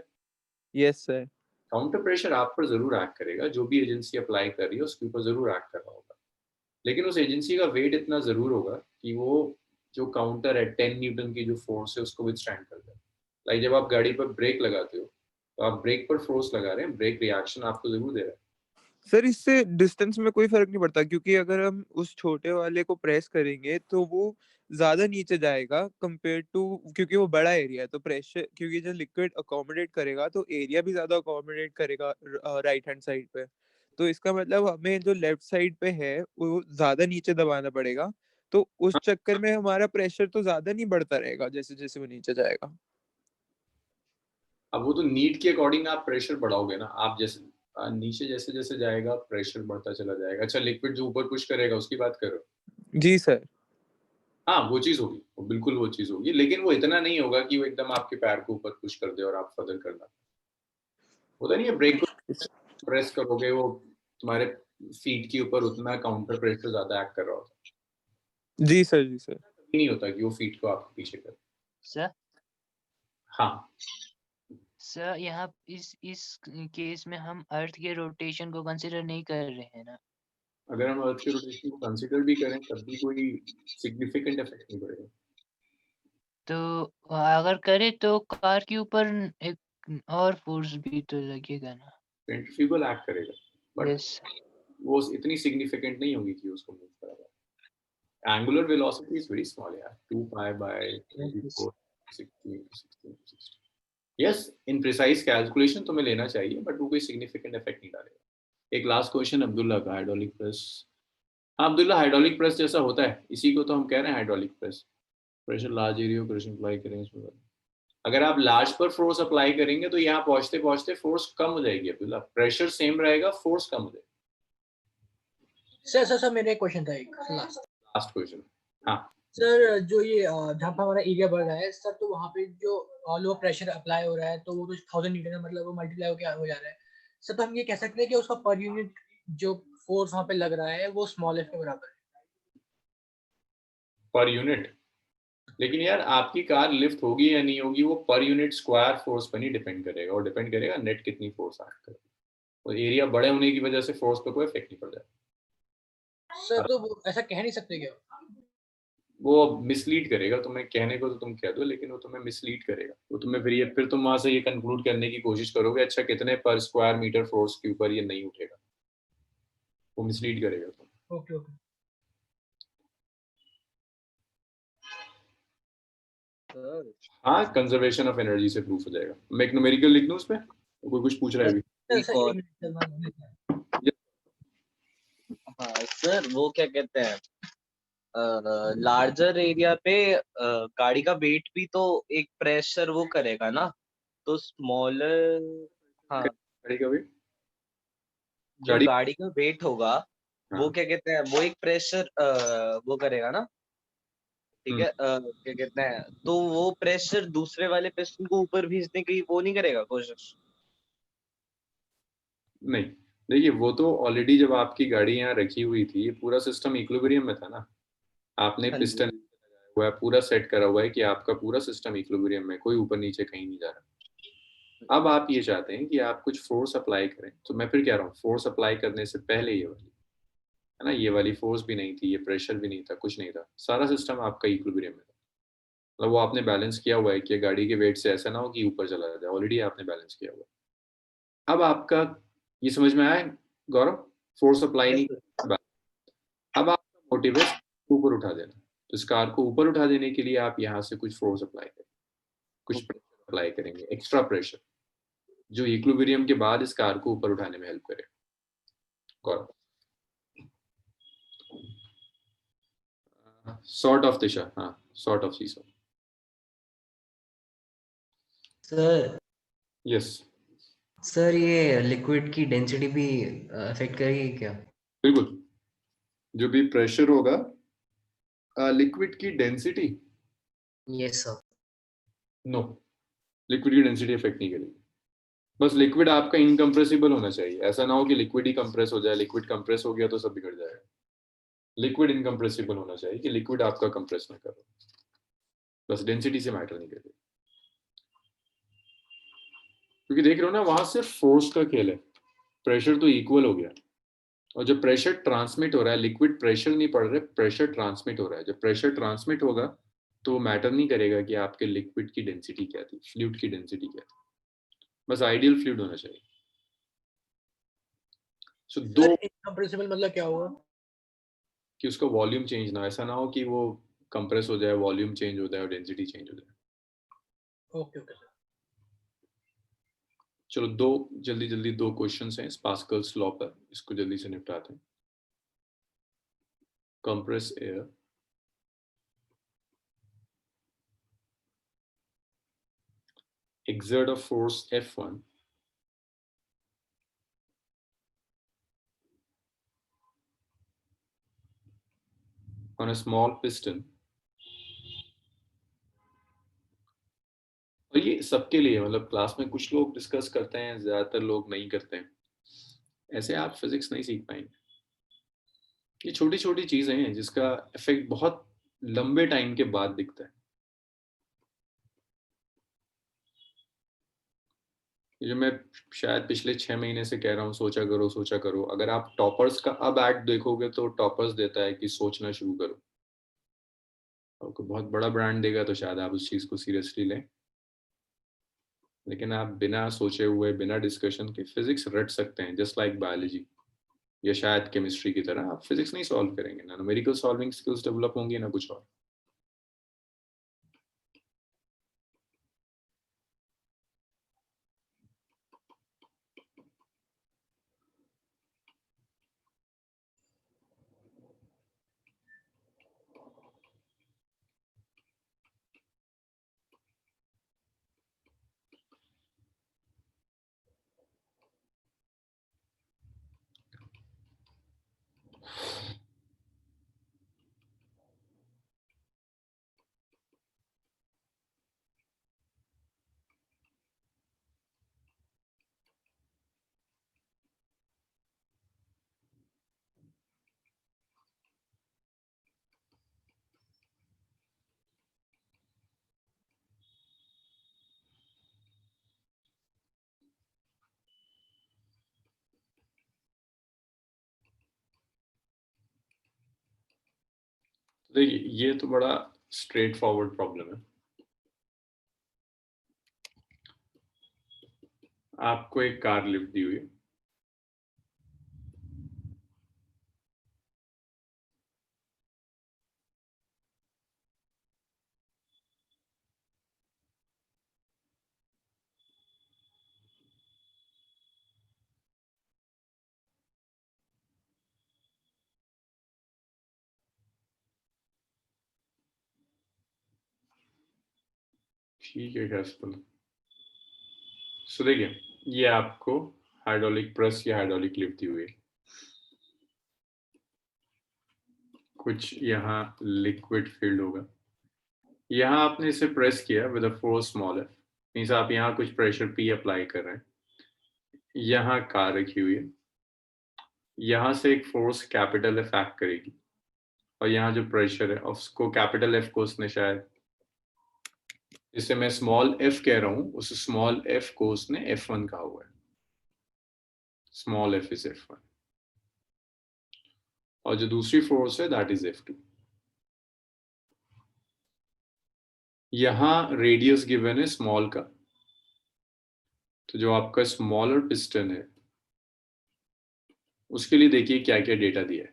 Yes sir. काउंटर प्रेशर आप पर जरूर एक्ट करेगा, जो भी एजेंसी अप्लाई कर रही है उसके ऊपर जरूर एक्ट कर रहा होगा, लेकिन उस एजेंसी का वेट इतना जरूर होगा कि वो जो काउंटर है 10 न्यूटन की जो फोर्स है उसको विथस्टैंड कर दे। लाइक जब आप गाड़ी पर ब्रेक लगाते हो तो आप ब्रेक पर फोर्स लगा रहे हैं, ब्रेक रिएक्शन आपको जरूर दे रहा है। सर इससे डिस्टेंस में कोई फर्क नहीं पड़ता क्योंकि अगर हम उस छोटे वाले को प्रेस करेंगे तो वो ज्यादा नीचे जाएगा कंपेयर टू, क्योंकि वो बड़ा एरिया है तो प्रेशर, क्योंकि जो लिक्विड अकोमोडेट करेगा तो एरिया भी ज्यादा अकोमोडेट करेगा राइट हैंड साइड पे। तो इसका मतलब हमें जो लेफ्ट साइड पे है वो ज्यादा नीचे दबाना पड़ेगा। तो उस चक्कर में हमारा प्रेशर तो ज्यादा नहीं बढ़ता रहेगा जैसे जैसे वो नीचे जाएगा। अब वो तो नीड के अकॉर्डिंग आप प्रेशर बढ़ाओगे ना, आप जैसे नीचे जैसे जैसे जाएगा प्रेशर बढ़ता चला जाएगा। अच्छा, लिक्विड जो ऊपर पुश करेगा उसकी बात करो। जी सर। हाँ, वो चीज होगी, वो बिल्कुल वो चीज होगी, लेकिन वो इतना नहीं होगा कि वो एकदम आपके पैर को ऊपर पुश कर दे और आप फर्दर करना। होता नहीं है, ब्रेक को प्रेस करोगे वो तुम्हारे फीट के ऊपर उतना काउंटर प्रेशर ज्यादा एक्ट कर रहा होता है। जी सर। जी सर। कभी नहीं होता कि वो फीट को आपके पीछे करे। सर हाँ, सर यहाँ इस केस में हम अर्थ के रोटेशन को कंसिडर नहीं कर रहे हैं ना। अगर हम अर्थ के रोटेशन को कंसीडर भी करें तब भी कोई सिग्निफिकेंट इफेक्ट नहीं पड़ेगा। तो अगर करे तो कार के ऊपर एक और फोर्स भी तो लगेगा ना। सेंट्रीफ्यूगल एक्ट करेगा, बट यस वो इतनी सिग्निफिकेंट नहीं होगी कि उसको मूव करेगा। Angular velocity is very small, yeah. 2 pi by 24, 16, 16, 16. Yes, in precise calculation तुम्हें लेना चाहिए, but वो कोई significant effect नहीं डालेगा। एक लास्ट क्वेश्चन अब्दुल्ला का, हाइड्रोलिक प्रेस। हाँ अब्दुल्ला, हाइड्रोलिक प्रेस जैसा होता है, इसी को तो हम कह रहे हैं hydraulic press. Pressure large area pressure apply करेंगे इसमें। अगर आप लार्ज पर फोर्स अप्लाई करेंगे तो यहाँ पहुंचते पहुंचते फोर्स कम हो जाएगी अब्दुल्ला, प्रेशर सेम रहेगा, फोर्स कम हो जाएगी। सर मेरा एक क्वेश्चन था एक लास्ट क्वेश्चन। हाँ सर जो ये जहाँ पर हमारा एरिया बढ़ रहा है सर तो वहाँ पे जो लो प्रेशर अप्लाई हो रहा है तो वो तो 1000 न्यूटन है मतलब वो मल्टीप्लाई हो जा रहा है सर। तो हम ये कह सकते हैं कि उसका पर यूनिट जो फोर्स वहाँ पे लग रहा है वो स्मॉल एफ के बराबर है। Per unit. लेकिन यार आपकी कार लिफ्ट होगी या नहीं होगी वो पर यूनिट स्क्वायर फोर्स पर नहीं डिपेंड करेगा, और डिपेंड करेगा नेट कितनी फोर्स एक्ट करेगी। और एरिया बड़े होने की वजह से फोर्स पे कोई इफेक्ट नहीं पड़ जाएगा। सर तो वो ऐसा कह नहीं सकते क्या? वो मिसलीड करेगा तुम्हें, कहने को तो तुम कह दो लेकिन वो तुम्हें मिसलीड करेगा। वो तुम्हें फिर तुम वहां से ये कंक्लूड करने की कोशिश करोगे अच्छा कितने पर स्क्वायर मीटर फोर्स के ऊपर ये नहीं उठेगा, वो मिसलीड करेगा तुम। ओके ओके सर हाँ, कंजर्वेशन ऑफ एनर्जी से प्रूफ हो जाएगा। मैं एक न्यूमेरिकल लिख दूं उस पे, कोई कुछ पूछ रहा है अभी? सर एक सर और एक मिनट सर मैं लिख रहा हूँ। हाँ सर, वो क्या कहते हैं, लार्जर एरिया पे गाड़ी का वेट भी तो एक प्रेशर वो करेगा ना, तो स्मॉलर, हाँ, गाड़ी का वेट, जो गाड़ी, गाड़ी का वेट होगा वो हाँ, क्या कहते हैं, वो एक प्रेशर वो करेगा ना, ठीक है, क्या कहते हैं, तो वो प्रेशर दूसरे वाले पिस्टन को ऊपर भेजने की वो नहीं करेगा कोशिश? नहीं। देखिए वो तो ऑलरेडी जब आपकी गाड़ी यहाँ रखी हुई थी ये पूरा सिस्टम इक्विलिब्रियम में था ना। आपने हाँ पिस्टन जी। लगाया हुआ है, पूरा सेट करा हुआ है कि आपका पूरा सिस्टम इक्विलिब्रियम में, कोई ऊपर नीचे कहीं नहीं जा रहा। अब आप ये चाहते हैं कि आप कुछ फोर्स अप्लाई करें, तो मैं फिर कह रहा हूँ फोर्स अप्लाई करने से पहले ये वाली है ना, ये वाली फोर्स भी नहीं थी, ये प्रेशर भी नहीं था, कुछ नहीं था, सारा सिस्टम आपका इक्विलिब्रियम में था। मतलब वो आपने बैलेंस किया हुआ है कि गाड़ी के वेट से ऐसा ना हो कि ऊपर चला जाए, ऑलरेडी आपने बैलेंस किया हुआ है। अब आपका ये समझ में आया गौरव? फोर्स अप्लाई यस नहीं सर। करना। अब आपका मोटिव है ऊपर उठा देना, तो इस कार को ऊपर उठा देने के लिए आप यहाँ से कुछ फोर्स अप्लाई करें, कुछ ओके। प्रेशर अप्लाई करेंगे, एक्स्ट्रा प्रेशर, जो इक्विलिब्रियम के बाद इस कार को ऊपर उठाने में हेल्प करे। गौरव, सॉर्ट ऑफ दिशा, हाँ, sort of seesaw. Sir yes, sir ये लिक्विड की डेंसिटी भी अफेक्ट करेगी क्या? बिल्कुल। जो भी प्रेशर होगा, लिक्विड की density, yes sir. No, liquid की डेंसिटी इफेक्ट नहीं करेगी। बस लिक्विड आपका इनकम्प्रेसिबल होना चाहिए, ऐसा ना हो कि लिक्विड ही कंप्रेस हो जाए, लिक्विड कंप्रेस हो गया तो सब बिगड़ जाएगा। लिक्विड इनकम्प्रेसिबल होना चाहिए कि लिक्विड आपका कंप्रेस ना करो, बस डेंसिटी से मैटर नहीं करेगी। क्योंकि देख रहे हो ना वहां सिर्फ फोर्स का खेल है, प्रेशर तो इक्वल हो गया, और जब प्रेशर ट्रांसमिट हो रहा है, लिक्विड प्रेशर नहीं पड़ रहा है, प्रेशर ट्रांसमिट हो रहा है। जब प्रेशर ट्रांसमिट होगा तो मैटर नहीं करेगा कि आपके लिक्विड की डेंसिटी क्या थी, फ्लूइड की डेंसिटी क्या थी, बस आइडियल फ्लूइड होना चाहिए। सो दो, सर इनकम्प्रेसिबल मतलब क्या हुआ? कि उसका वॉल्यूम चेंज ना, ऐसा ना हो कि वो कंप्रेस हो जाए, वॉल्यूम चेंज हो जाए और डेंसिटी चेंज हो जाए। Okay okay sir. चलो दो, जल्दी जल्दी दो क्वेश्चंस हैं पास्कल्स लॉ पर, इसको जल्दी से निपटाते हैं। Compress air, exert a force F1 on a small piston। और ये सबके लिए, मतलब क्लास में कुछ लोग डिस्कस करते हैं, ज्यादातर लोग नहीं करते हैं, ऐसे आप फिजिक्स नहीं सीख पाएंगे। ये छोटी छोटी चीजें हैं जिसका इफेक्ट बहुत लंबे टाइम के बाद दिखता है। ये जो मैं शायद पिछले 6 महीने से कह रहा हूँ, सोचा करो सोचा करो, अगर आप टॉपर्स का अब ऐड देखोगे तो टॉपर्स देता है कि सोचना शुरू करो। आपको बहुत बड़ा ब्रांड देगा तो शायद आप उस चीज को सीरियसली लें, लेकिन आप बिना सोचे हुए, बिना डिस्कशन के फिजिक्स रट सकते हैं, जस्ट लाइक बायोलॉजी या शायद केमिस्ट्री की तरह। आप फिजिक्स नहीं सॉल्व करेंगे, ना न्यूमेरिकल सॉल्विंग स्किल्स डेवलप होंगी ना कुछ और। देखिए ये तो बड़ा स्ट्रेट फॉरवर्ड प्रॉब्लम है। आपको एक कार लिफ्ट दी हुई है, ठीक है कैस्पल। सो देखिए ये आपको हाइड्रोलिक प्रेस या हाइड्रोलिक लिफ्ट दी हुई है, कुछ यहाँ लिक्विड फील्ड होगा, यहाँ आपने इसे प्रेस किया with a force small F, means आप यहाँ कुछ प्रेशर पी अप्लाई कर रहे हैं, यहाँ कार रखी हुई है, यहाँ से एक फोर्स कैपिटल एफ एक्ट करेगी और यहाँ जो प्रेशर है उसको कैपिटल एफ को उसने शायद, जिसे मैं स्मॉल एफ कह रहा हूँ, उस स्मॉल एफ को उसने F1 कहा हुआ है, स्मॉल एफ इज F1, और जो दूसरी फोर्स है दैट इज F2। यहाँ रेडियस गिवन है स्मॉल का, तो जो आपका स्मॉलर पिस्टन है उसके लिए देखिए क्या क्या डेटा दिया है।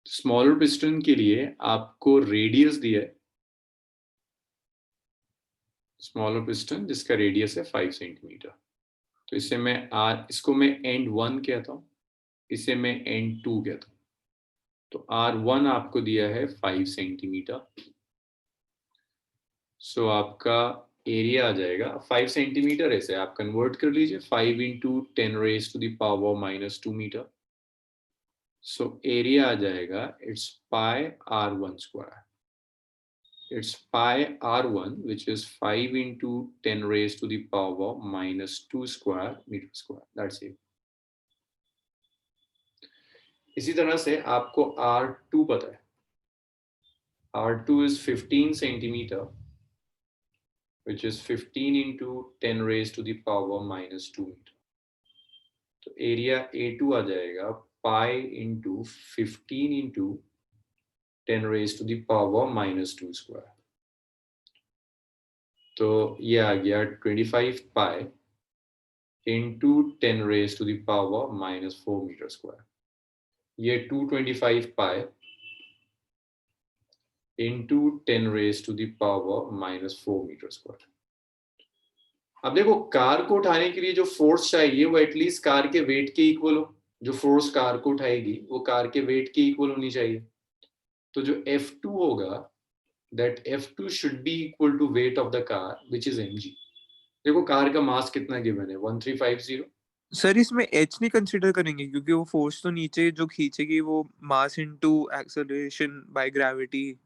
स्मॉलर पिस्टन के लिए आपको रेडियस दिया है, स्मॉलर पिस्टन जिसका रेडियस है 5 सेंटीमीटर, तो इसे मैं इसको मैं एंड 1 कहता हूँ, इसे मैं एंड 2 कहता हूँ, तो R1 आपको दिया है 5 सेंटीमीटर, सो आपका एरिया आ जाएगा 5 सेंटीमीटर, ऐसे आप कन्वर्ट कर लीजिए 5 into 10 raise to the power -2 metre, so area आ जाएगा it's pi R1 square, it's pi R1 which is 5 into 10 raised to the power -2 square meter square, that's it। इसी तरह से आपको R2 पता है, R2 is 15 centimeter which is 15 into 10 raised to the power -2 meter, तो area A2 आ जाएगा pi into 15 into 10 raised to the power -2 square, तो ये आ गया 25 pi into 10 raised to the power -4 meter square, ये 225 pi into 10 raised to the power -4 meter square। अब देखो car को उठाने के लिए जो फोर्स चाहिए वो एटलीस्ट कार के वेट के इक्वल हो, जो फोर्स कार को उठाएगी वो कार के वेट के इक्वल होनी चाहिए, तो जो F2 होगा that F2 should be equal to weight of the car which is mg। देखो कार का मास कितना गिवन है 1350, सर इसमें h नहीं कंसीडर करेंगे क्योंकि वो फोर्स तो नीचे जो खींचेगी वो mass into acceleration by gravity.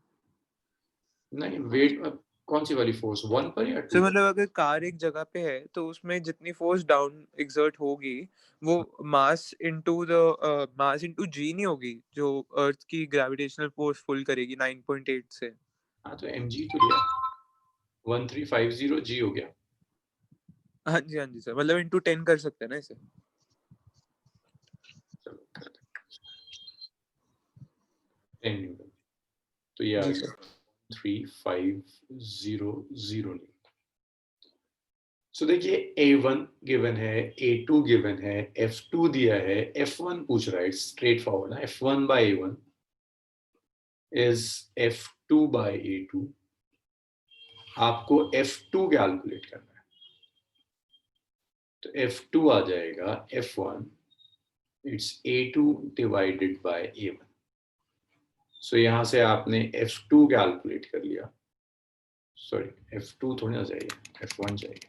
नहीं वेट कौन सी वाली फोर्स 1 पर या 2 सर पर? मतलब अगर कार एक जगह पे है तो उसमें जितनी फोर्स डाउन एक्सर्ट होगी वो मास इनटू g नहीं होगी जो अर्थ की ग्रेविटेशनल फोर्स फुल करेगी 9.8 से। हाँ तो mg तो लिया 1350 g हो गया। हाँ जी सर, मतलब इनटू 10 कर सकते हैं ना इसे। चलो करते हैं 10 न्यूटन, तो ये आ जी गया सर। 3500 न्यूटन। सो देखिए A1 गिवन है, A2 गिवन है, F2 दिया है, F1 पूछ रहा है, स्ट्रेट फॉरवर्ड ना, F1 by A1 is F2 by A2, आपको F2 कैलकुलेट करना है, तो F2 आ जाएगा F1 it's A2 divided by A1, सो यहां से आपने F2 कैलकुलेट कर लिया, सॉरी F2 थोड़ी ना चाहिए, F1 चाहिए,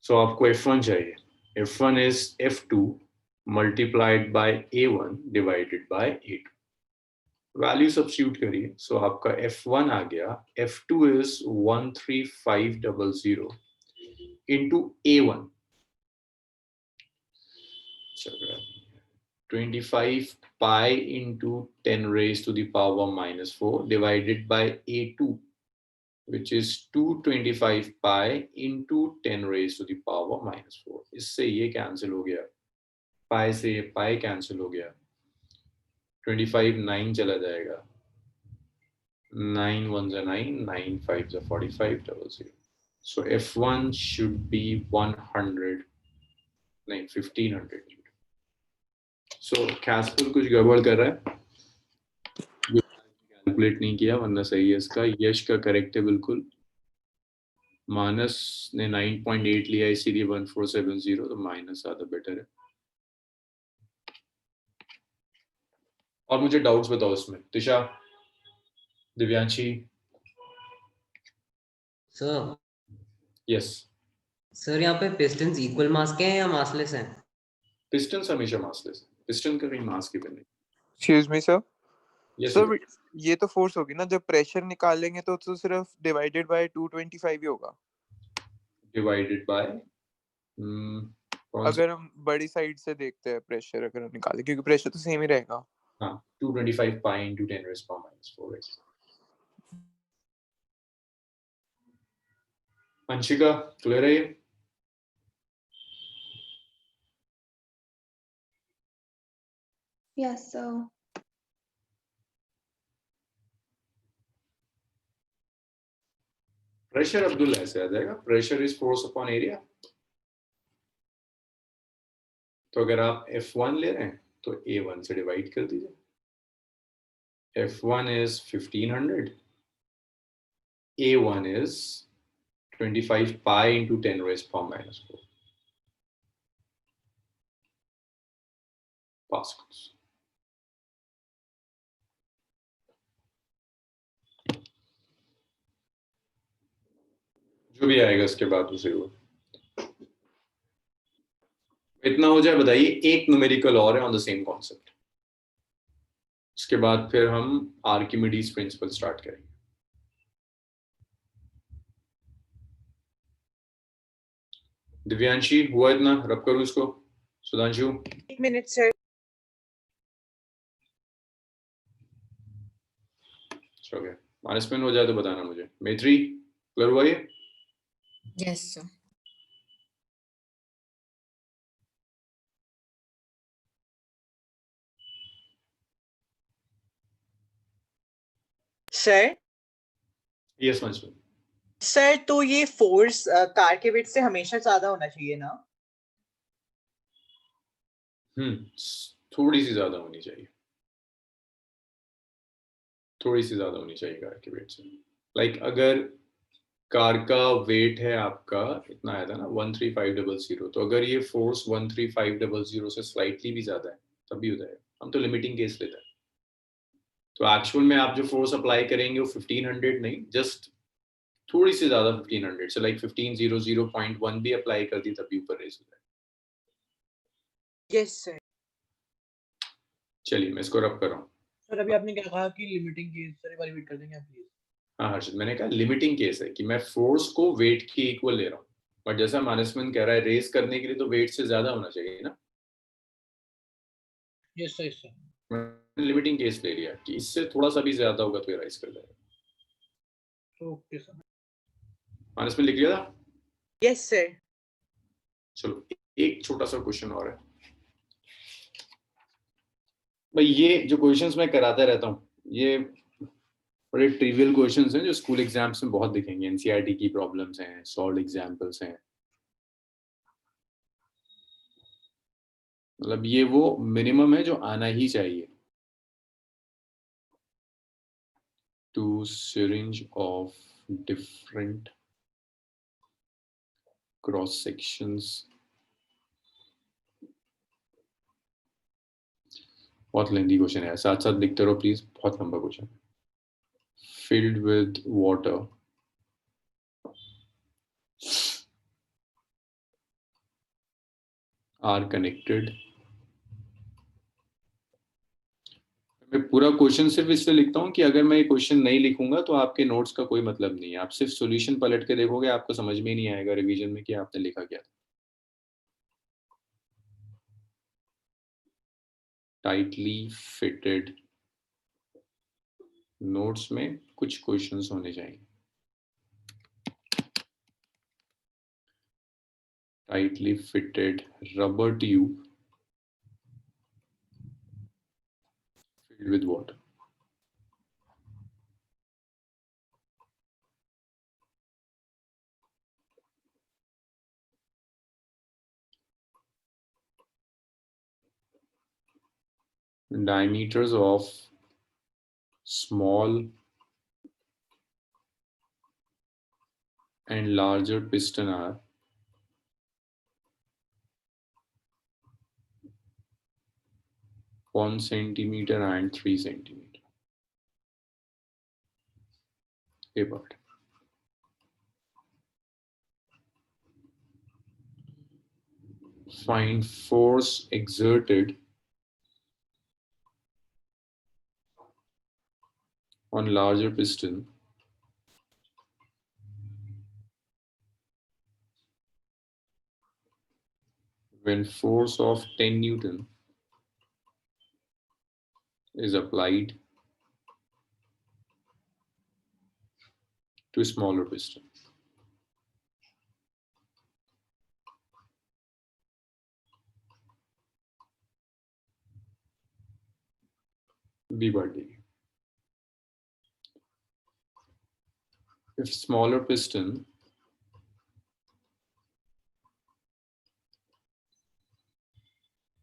सो आपको F1 चाहिए, F1 is F2 multiplied by A1 divided by A2, value substitute करिए, सो आपका F1 आ गया, F2 is 13500 into A1, 25 pi into 10 raised to the power -4 divided by A2 which is 225 pi into 10 raised to the power -4, इससे ये cancel हो गया, पाई से pi cancel हो गया, 25 9 चला जाएगा, 9 1 are 9, 9 5 are 45, 00. So F1 should be 100, नहीं 1500. So कैस्पर कुछ गड़बड़ कर रहा है, कैलकुलेट नहीं किया, वरना सही है इसका। यश का करेक्ट है बिल्कुल। मानस ने 9.8 लिया, इसीलिए 1470, तो माइनस ज़्यादा बेटर है। और मुझे डाउट्स बताओ इसमें, Tisha, Divyanshi. Sir yes, sir यहाँ पे पिस्टन्स इक्वल मास के हैं या मासलेस हैं? पिस्टन्स हमेशा मासलेस है, पिस्टन का कहीं मास की बने। Excuse me sir. Yes sir ये तो फोर्स होगी ना, जब प्रेशर निकालेंगे तो सिर्फ डिवाइडेड बाय 225 ही होगा। डिवाइडेड बाय अगर हम बड़ी साइड से देखते हैं प्रेशर, अगर हम निकालें, क्योंकि प्रेशर तो सेम ही रहेगा। हाँ, 225 पाई into 10 raised power minus 4 x। Anshika clear है ये? Yes, sir. प्रेशर अब्दुल ऐसे आ जाएगा, pressure is force upon area. तो अगर आप F1 ले रहे हैं तो A1 से डिवाइड कर दीजिए। F1 is 1500, A1 is 25 pi into 10 raised power minus 4 pascals। जो भी आएगा इसके बाद उसे वो इतना हो जाए, बताइए। एक न्यूमेरिकल और है ऑन द सेम कॉन्सेप्ट, उसके बाद फिर हम आर्किमिडीज प्रिंसिपल स्टार्ट करेंगे। दिव्यांशी हुआ इतना, रब करूं इसको? Sudhanshu 1 minute sir. हो गया, माइनस में हो जाए तो बताना मुझे। मैत्री क्लियर हुआ ये? Yes, sir. Sir yes Manju. Sir तो ये फोर्स कार के वेट से हमेशा ज्यादा होना चाहिए ना? थोड़ी सी ज्यादा होनी चाहिए, थोड़ी सी ज्यादा होनी चाहिए कार के वेट से। लाइक अगर कार का वेट है आपका इतना आया था ना 13500, तो अगर ये फोर्स 13500 से स्लाइटली भी ज्यादा है तब भी हो जाएगा। हम तो लिमिटिंग केस लेते हैं, तो एक्चुअल में आप जो फोर्स अप्लाई करेंगे वो 1500 नहीं, जस्ट थोड़ी सी ज्यादा 1500 से, लाइक 1500.1 भी अप्लाई कर दी तब भी ऊपर रेस हो जाएगा। Yes sir. चलिए मैं इसको रब कर रहा हूँ। सर अभी आपने क्या कहा कि लिमिटिंग केस, सर एक बार रिपीट कर देंगे आप प्लीज? हाँ हर्षित, मैंने कहा लिमिटिंग केस है कि मैं फोर्स को वेट के इक्वल ले रहा हूँ, बट जैसा मैनेजमेंट कह रहा है रेस करने के लिए तो वेट से ज्यादा होना चाहिए ना। Yes sir, yes sir. मैंने लिमिटिंग केस ले लिया कि इससे थोड़ा सा भी ज्यादा होगा तो ये राइज कर जाएगा। Okay sir. मैनेजमेंट लिख लिया था? Yes sir. चलो एक छोटा सा क्वेश्चन और है भाई। ये जो क्वेश्चंस मैं कराता रहता हूँ ये बड़े ट्रिवियल क्वेश्चंस हैं जो स्कूल एग्जाम्स में बहुत दिखेंगे। एनसीईआरटी की प्रॉब्लम्स हैं, सॉल्व एग्जांपल्स हैं, मतलब ये वो मिनिमम है जो आना ही चाहिए। Two syringe of different cross sections, बहुत लेंथी क्वेश्चन है, साथ साथ लिखते रहो प्लीज, बहुत लंबा question. filled with water are connected। मैं पूरा क्वेश्चन सिर्फ इसलिए लिखता हूँ कि अगर मैं ये क्वेश्चन नहीं लिखूंगा तो आपके नोट्स का कोई मतलब नहीं है। आप सिर्फ सॉल्यूशन पलट के देखोगे, आपको समझ में ही नहीं आएगा रिवीजन में कि आपने लिखा क्या था। टाइटली फिटेड नोट्स में कुछ क्वेश्चंस होने चाहिए। Tightly fitted rubber tube with water. Diameters of small and larger piston are 1 centimeter and 3 centimeter. ये part. Find force exerted on larger piston when force of 10 Newton is applied to a smaller piston. B bar D. If smaller piston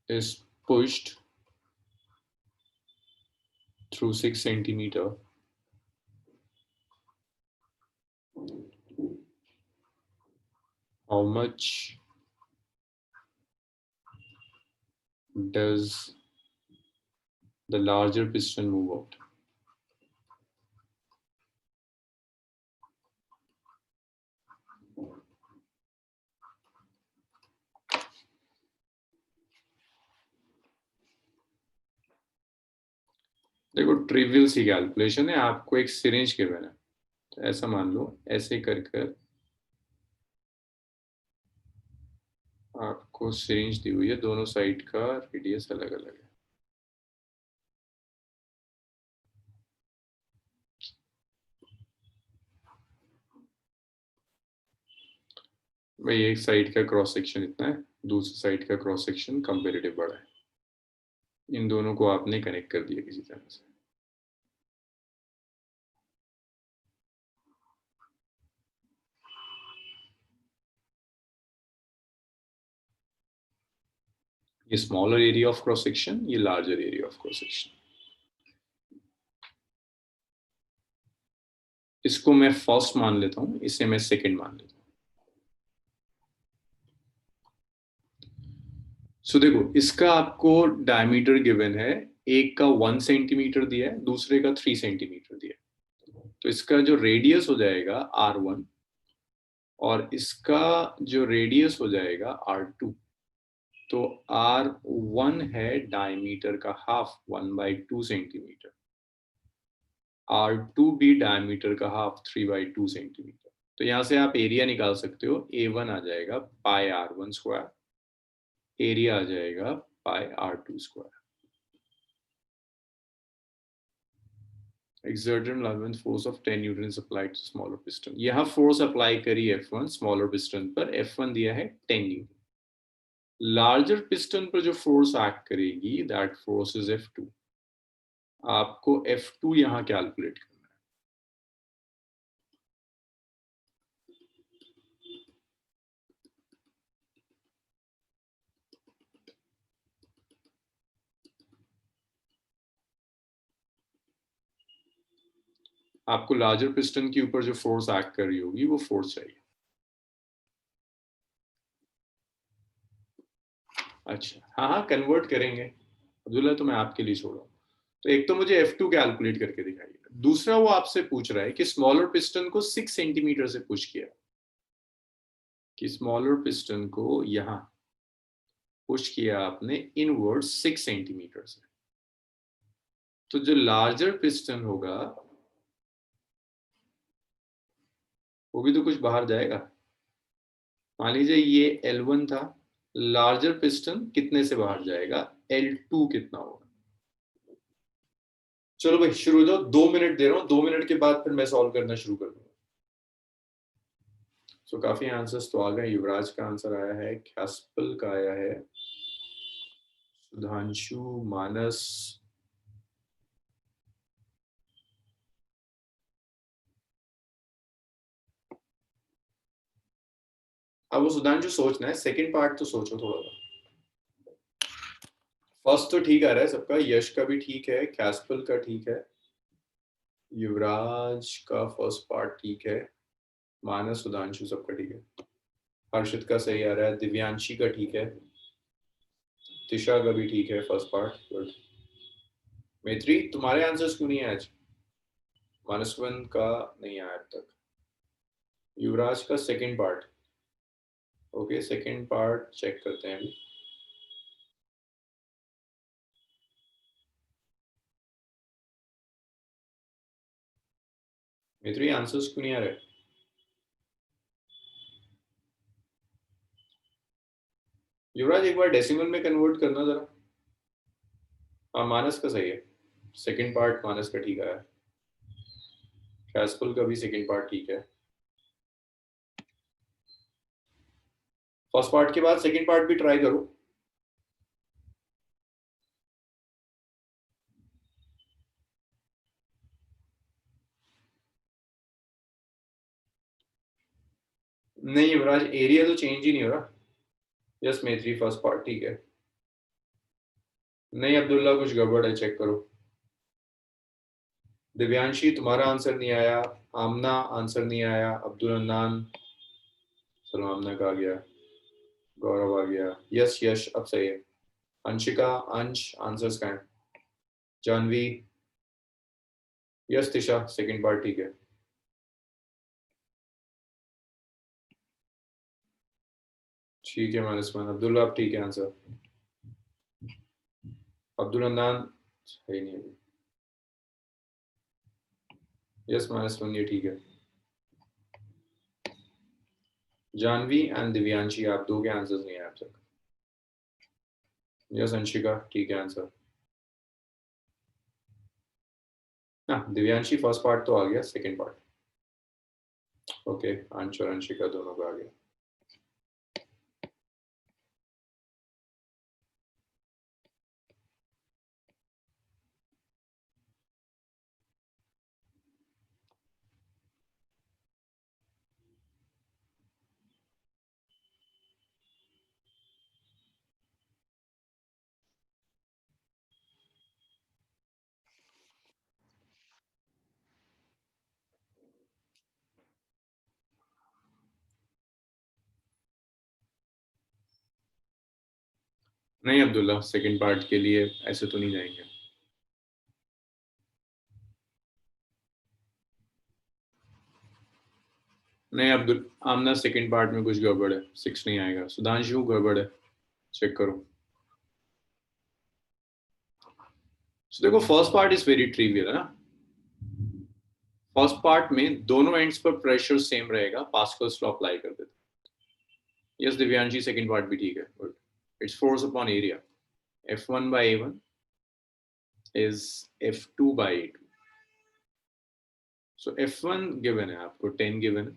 is pushed through 6 centimeter, how much does the larger piston move out? देखो trivial सी calculation है, आपको एक syringe given है, तो ऐसा मान लो, ऐसे कर कर आपको सिरिंज दी हुई है, दोनों साइड का रेडियस अलग अलग है. भाई एक साइड का क्रॉस सेक्शन इतना है, दूसरी साइड का क्रॉस सेक्शन कंपैरेटिव बड़ा है, इन दोनों को आपने कनेक्ट कर दिया किसी तरह से. ये smaller area of cross section, ये larger area of cross section. इसको मैं फर्स्ट मान लेता हूं, इसे मैं सेकंड मान लेता हूं. सो देखो इसका आपको डायमीटर गिवन है, एक का 1 सेंटीमीटर दिया है, दूसरे का 3 सेंटीमीटर दिया है, तो इसका जो रेडियस हो जाएगा R1 और इसका जो रेडियस हो जाएगा R2. तो R1 है डायमीटर का हाफ 1/2 सेंटीमीटर, R2 भी डायमीटर का हाफ 3/2 सेंटीमीटर. तो यहां से आप एरिया निकाल सकते हो, A1 आ जाएगा पाई R1 स्क्वायर, एरिया आ जाएगा पाई R2 square. Exerted relevant force of 10 Newton is applied to smaller piston. यहाँ फोर्स अप्लाई करी F1 स्मॉलर पिस्टन पर, F1 दिया है 10 न्यूटन. लार्जर पिस्टन पर जो फोर्स एक्ट करेगी दैट फोर्स इज F2. आपको F2 यहाँ कैलकुलेट करना है. आपको लार्जर पिस्टन के ऊपर जो फोर्स एक्ट कर रही होगी वो फोर्स चाहिए. अच्छा हाँ कन्वर्ट करेंगे अब्दुल्ला, तो मैं आपके लिए छोड़ रहा हूँ. तो एक तो मुझे F2 कैलकुलेट करके दिखाइए, दूसरा वो आपसे पूछ रहा है कि स्मॉलर पिस्टन को 6 सेंटीमीटर से पुश किया, कि स्मॉलर पिस्टन को यहाँ पुश किया आपने इनवर्ड 6 सेंटीमीटर से. तो जो लार्जर पिस्टन होगा वो भी तो कुछ बाहर जाएगा. मान लीजिए ये L1 था, लार्जर पिस्टन कितने से बाहर जाएगा, L2 कितना होगा. चलो भाई शुरू हो जाओ, 2 मिनट दे रहा हूं, 2 मिनट के बाद फिर मैं सॉल्व करना शुरू कर दूंगा. सो काफी आंसर्स तो आ गए. युवराज का आंसर आया है, कैस्पल का आया है, सुधांशु, मानस, अब वो सुधांशु सोचना है, सेकंड पार्ट तो सोचो थोड़ा सा। फर्स्ट तो ठीक आ रहा है सबका, यश का भी ठीक है, कैस्पल का ठीक है, युवराज का फर्स्ट पार्ट ठीक है, मानस सुधांशु सबका ठीक है, हर्षित का सही आ रहा है, दिव्यांशी का ठीक है, तिशा का भी ठीक है फर्स्ट पार्ट, गुड। मैत्री तुम्हारे आंसर्स क्यों नहीं है आज? मानसवन का नहीं आया अब तक, युवराज का second part, okay second part check करते हैं अभी। मैत्री आंसर्स क्यों नहीं आ रहे? युवराज एक बार डेसिमल में कन्वर्ट करना जरा। हाँ मानस का सही है, सेकंड पार्ट मानस का ठीक आया, कैस्पल का भी सेकंड पार्ट ठीक है, फर्स्ट पार्ट के बाद सेकंड पार्ट भी ट्राई करो। नहीं युवराज एरिया तो चेंज ही नहीं हो रहा। यस मैत्री फर्स्ट पार्ट ठीक है। नहीं अब्दुल्ला कुछ गड़बड़ है, चेक करो। दिव्यांशी तुम्हारा आंसर नहीं आया, आमना आंसर नहीं आया, अब्दुल अन्नान, चलो आमना का आ गया, गौरव आ गया, यस यश अब सही है, अंशिका अंश आंसर्स का है, Janhvi, yes Tisha second part ठीक है, ठीक है मानसमान, अब्दुल्ला आप ठीक है आंसर, अब्दुल अन्नान सही नहीं है, यस मानसमान ये ठीक है, जानवी एंड दिव्यांशी आप दो के आंसर्स नहीं आए अब तक, यस अंशिका ठीक है आंसर, हाँ दिव्यांशी फर्स्ट पार्ट तो आ गया, सेकंड पार्ट ओके, अंश और अंशिका दोनों का आ गया। नहीं अब्दुल्ला सेकंड पार्ट के लिए ऐसे तो नहीं जाएंगे। नहीं अब्दुल आमना सेकंड पार्ट में कुछ गड़बड़ है, 6 नहीं आएगा। सुधांशु गड़बड़ है, चेक करो। so, देखो first part is very trivial है ना, फर्स्ट पार्ट में दोनों एंड्स पर प्रेशर सेम रहेगा, पास्कल्स लॉ अप्लाई कर देते। यस दिव्यांशी सेकंड पार्ट भी ठीक है, good. Its force upon area, F1 by A1 is F2 by A2, so F1 given है आपको 10 given है,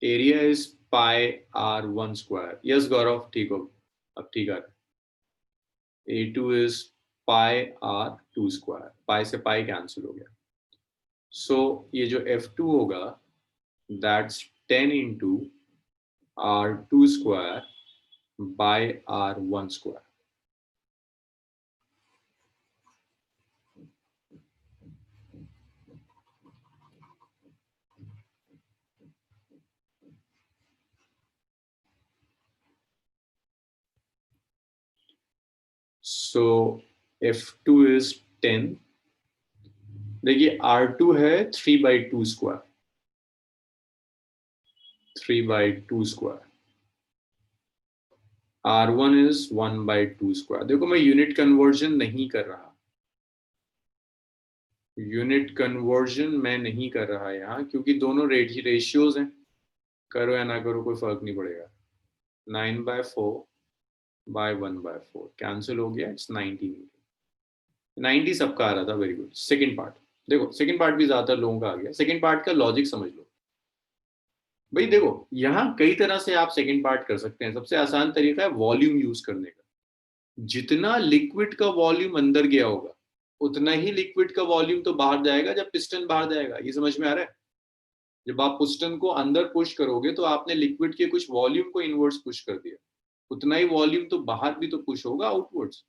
area is pi R1 square, yes Gaurav ठीक हो, अब ठीक आ रहा है, A2 is pi R2 square, पाई से पाई कैंसिल हो गया, सो ये जो F2 होगा that's 10 into R2 square by R1 square, so F2 is 10, देखिए R2 है 3 by 2 square, 3 by 2 square, R1 is 1 by 2 square. देखो मैं यूनिट कन्वर्जन नहीं कर रहा, यूनिट कन्वर्जन मैं नहीं कर रहा यहाँ, क्योंकि दोनों रेशियोज हैं, करो या ना करो कोई फर्क नहीं पड़ेगा। 9 by 4 by 1 by 4 कैंसिल हो गया, इट्स 90 90 सबका आ रहा था, वेरी गुड। सेकंड पार्ट देखो, सेकंड पार्ट भी ज्यादातर लोगों का आ गया। सेकंड पार्ट का लॉजिक समझ लो भाई, देखो यहाँ कई तरह से आप सेकंड पार्ट कर सकते हैं। सबसे आसान तरीका है वॉल्यूम यूज करने का, जितना लिक्विड का वॉल्यूम अंदर गया होगा उतना ही लिक्विड का वॉल्यूम तो बाहर जाएगा जब पिस्टन बाहर जाएगा, ये समझ में आ रहा है? जब आप पिस्टन को अंदर पुश करोगे तो आपने लिक्विड के कुछ वॉल्यूम को इनवर्ड्स पुश कर दिया, उतना ही वॉल्यूम तो बाहर भी तो पुश होगा आउटवर्ड्स।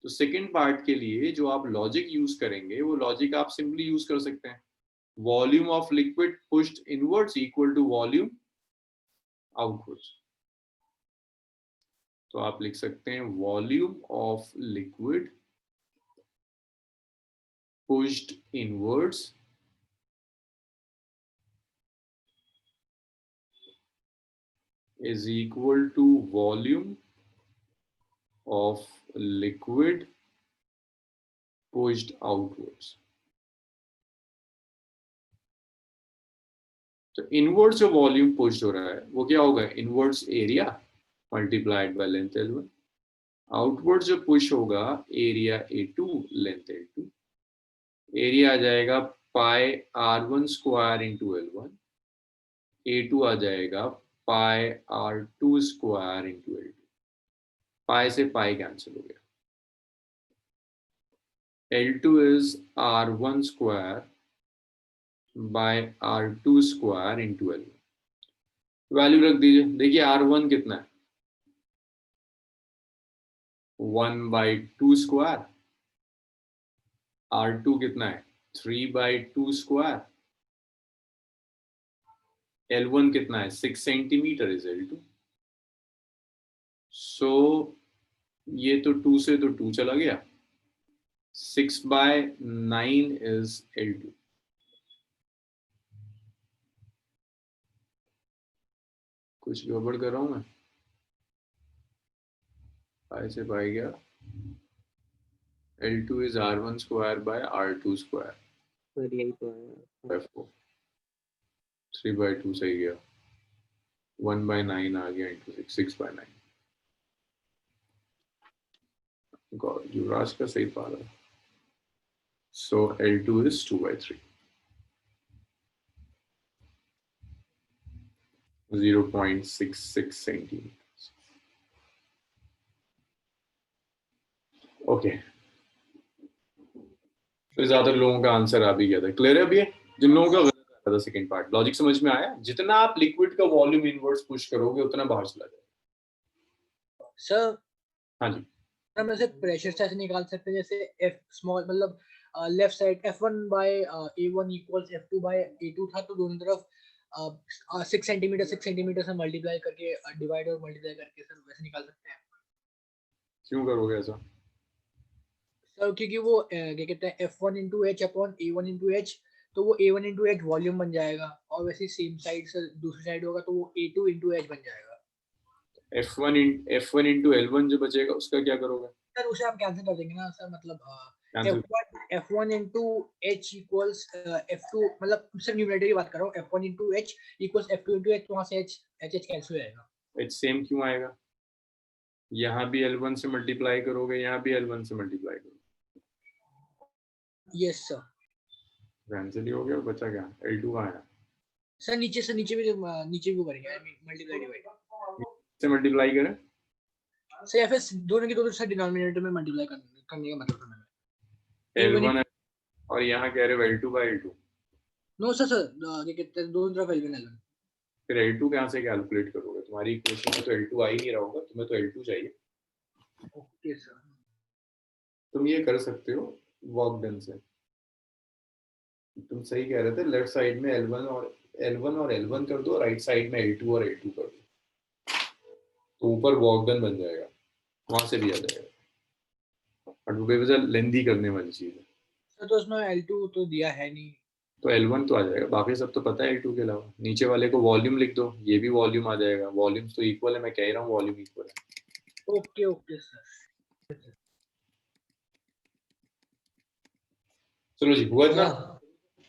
तो सेकंड पार्ट के लिए जो आप लॉजिक यूज करेंगे वो लॉजिक आप सिंपली यूज कर सकते हैं, volume of liquid pushed inwards equal to volume outwards. तो आप लिख सकते हैं volume of liquid pushed inwards is equal to volume of liquid pushed outwards. तो इनवर्ड्स जो वॉल्यूम पुश हो रहा है वो क्या होगा, inwards area multiplied by length L1। Outwards जो पुश होगा area A2 length L2। Area आ जाएगा pi R1 square into L1, A2 आ जाएगा पाई R2 स्क्वायर इंटू L2। पाई से पाई कैंसिल हो गया, L2 is R1 square by R2 square into L1। Value रख दीजिए, देखिए R1 कितना है 1/2 स्क्वायर, R2 कितना है 3/2 स्क्वायर, L1 कितना है 6 सेंटीमीटर इज L2। सो ये तो 2 से तो 2 चला गया, 6/9 इज L2। कुछ गड़बड़ कर रहा हूं मैं, पाई से पाई गया, L2 is R1 square by R2 square, यही तो है। 3/2 सही गया, 1/9 आ गया इंटू 6/9। गॉड, युवराज का सही पा रहा। सो L2 is 2/3, 0.66 सेंटीमीटर। ओके, तो ज्यादा लोगों का आंसर आ भी गया था। क्लियर है अभी? जिन लोगों का गलत आ रहा था सेकंड पार्ट, लॉजिक समझ में आया? जितना आप लिक्विड का वॉल्यूम इनवर्स पुश करोगे उतना बाहर चला जाएगा। सर हाँ जी, हम ऐसे प्रेशर से ऐसे निकाल सकते हैं जैसे F स्मॉल मतलब left side F1 by A1 equals F2 by A2 था, तो दोनों तरफ 6 सेंटीमीटर से मल्टीप्लाई करके डिवाइड और मल्टीप्लाई करके सर वैसे निकाल सकते हैं। क्यों करोगे ऐसा? सर क्योंकि वो क्या कहते हैं F1 into H upon A1 into H, तो वो A1 into H वॉल्यूम बन जाएगा, और वैसे सेम साइड से दूसरी साइड होगा तो वो A2 into H बन जाएगा। F1 into L1 जो बचेगा उसका क्या करोगे? सर उसे हम कैंसिल कर देंगे ना सर, मतलब Cancel। F1 into H equals F2, मतलब सर न्यूमरेटर की बात कर रहा हूँ, F1 into H equals F2 into H, तो वहाँ से H कैंसिल हो जाएगा। H सेम क्यों आएगा? यहाँ भी L1 से मल्टीप्लाई करोगे, यहाँ भी L1 से मल्टीप्लाई करोगे। Yes sir. कैंसिल ही हो गया, बचा क्या? L2 कहाँ है? सर नीचे भी करेंगे, आई मीन मल्टीप्लाई डिवाइड से मल्टीप्लाई करें, सर, या फिर दोनों की दोनों साइड डिनोमिनेटर में मल्टीप्लाई करने का मतलब है। L1 और यहाँ कह रहे हो L2 by L2। No sir ये कहते हैं दोनों तरफ L1 L1। फिर L2 कहाँ से कैलकुलेट करोगे? तुम्हारी इक्वेशन में तो L2 आ ही नहीं रहा होगा, तुम्हें तो L2 चाहिए। Okay sir. तुम ये कर सकते हो वर्क डन से। तुम सही कह रहे थे, लेफ्ट साइड में L1 और L1 कर दो, राइट साइड में L2 और L2 कर दो, तो ऊपर वर्क डन बन जाएगा, वहां से भी आ जाएगा। बट वो बेवजह लेंदी करने वाली चीज है सर, तो उसमें L2 तो दिया है नहीं, तो L1 तो आ जाएगा, बाकी सब तो पता है L2 के अलावा। नीचे वाले को वॉल्यूम लिख दो, ये भी वॉल्यूम आ जाएगा, वॉल्यूम तो इक्वल है, मैं कह रहा हूँ वॉल्यूम इक्वल है। Okay sir. चलो जी, हुआ इतना?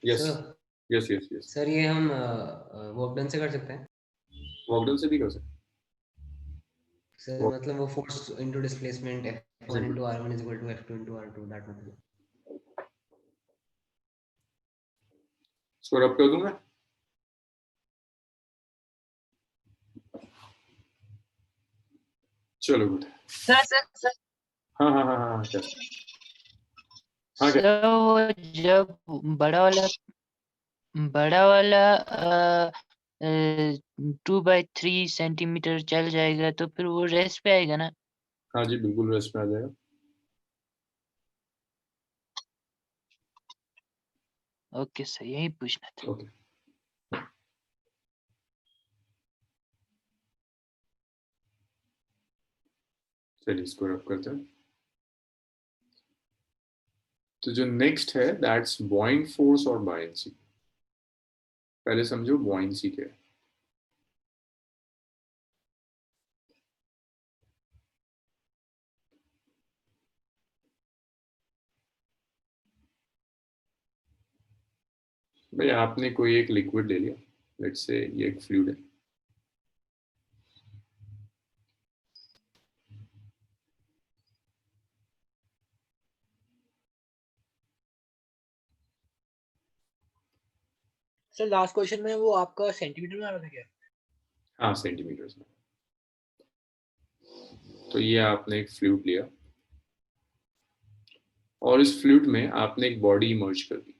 Yes sir yes yes yes, sir ये हम वर्कडन से कर सकते हैं वर्क डन से भी कर सकते हैं। सर, मतलब वो force into displacement F1 into R1 is equal to F2 into R2, that मतलब। इसको रब कर दूं मैं? चलो गुड। सर हाँ हाँ हाँ हाँ क्या? हाँ क्या? सर वो जब बड़ा वाला बड़ा वाला 2/3 सेंटीमीटर चल जाएगा तो फिर वो रेस्ट पे आएगा ना? हाँ जी, बिल्कुल रेस्ट में आ जाएगा। ओके सर, यही पूछना था। ओके, चलिए इसको रख करते हैं। तो जो नेक्स्ट है दैट्स बॉइंट फोर्स और बायंसी। पहले समझो बॉयंसी क्या है। भाई आपने कोई एक लिक्विड ले लिया, लेट्स से ये एक फ्लूइड है। सर लास्ट क्वेश्चन में वो आपका सेंटीमीटर में आ रहा था क्या? हाँ, सेंटीमीटर्स में। तो ये आपने एक फ्लूइड लिया और इस फ्लूइड में आपने एक बॉडी इमर्ज कर दी।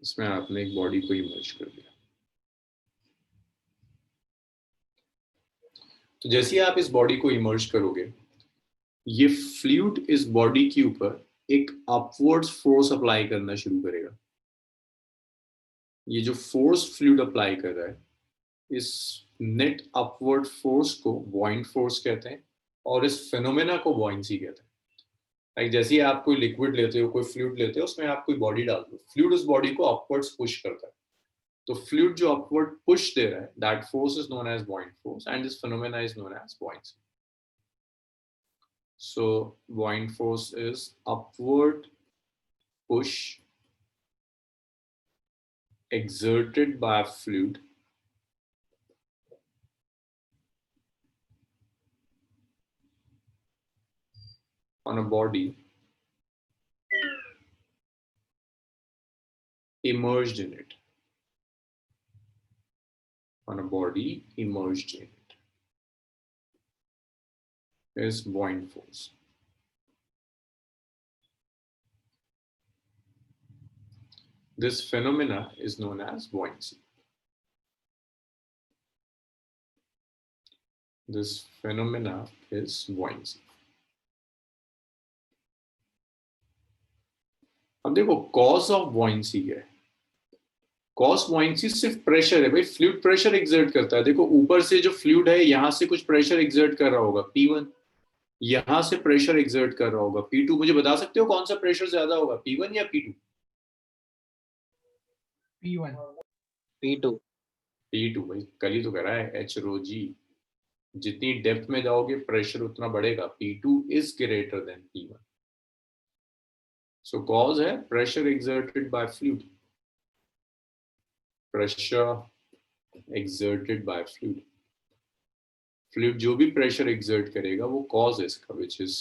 इसमें आपने एक बॉडी को इमर्ज कर दिया। तो जैसे ही आप इस बॉडी को इमर्ज करोगे, ये फ्लूइड इस बॉडी के ऊपर एक अपवर्ड्स फोर्स अप्लाई करना शुरू करेगा। ये जो फोर्स फ्लूइड अप्लाई कर रहा है, इस नेट अपवर्ड फोर्स को बॉइंट फोर्स कहते हैं और इस फिनोमेना को बॉयंसी कहते हैं। लाइक जैसे ही आप कोई लिक्विड लेते हो, कोई फ्लूइड लेते हो, उसमें आप कोई बॉडी डालते हो, फ्लूइड उस बॉडी को अपवर्ड्स पुश करता है। तो फ्लूइड जो अपवर्ड पुश दे रहा है, that force is known as buoyant force and this phenomena is known as buoyancy. So buoyant force is upward push exerted by a fluid on a body immersed in it. On a body immersed in it is buoyant force. This phenomena is known as buoyancy. This phenomena is buoyancy. अब देखो cause of buoyancy क्या है? Cause buoyancy सिर्फ pressure है भाई, fluid pressure exert करता है। देखो ऊपर से जो फ्लूइड है यहां से कुछ प्रेशर एक्सर्ट कर रहा होगा P1, यहां से प्रेशर एक्सर्ट कर रहा होगा P2। मुझे बता सकते हो कौन सा प्रेशर ज्यादा होगा, P1 या P2? P1 P2 P2 भाई, कल ही तो करा है एच रो जी। जितनी डेप्थ में जाओगे प्रेशर उतना बढ़ेगा। P2 is greater than P1। So cause है pressure exerted by fluid. Pressure exerted by fluid. Fluid जो भी प्रेशर एक्सर्ट करेगा वो कॉज है इसका, which is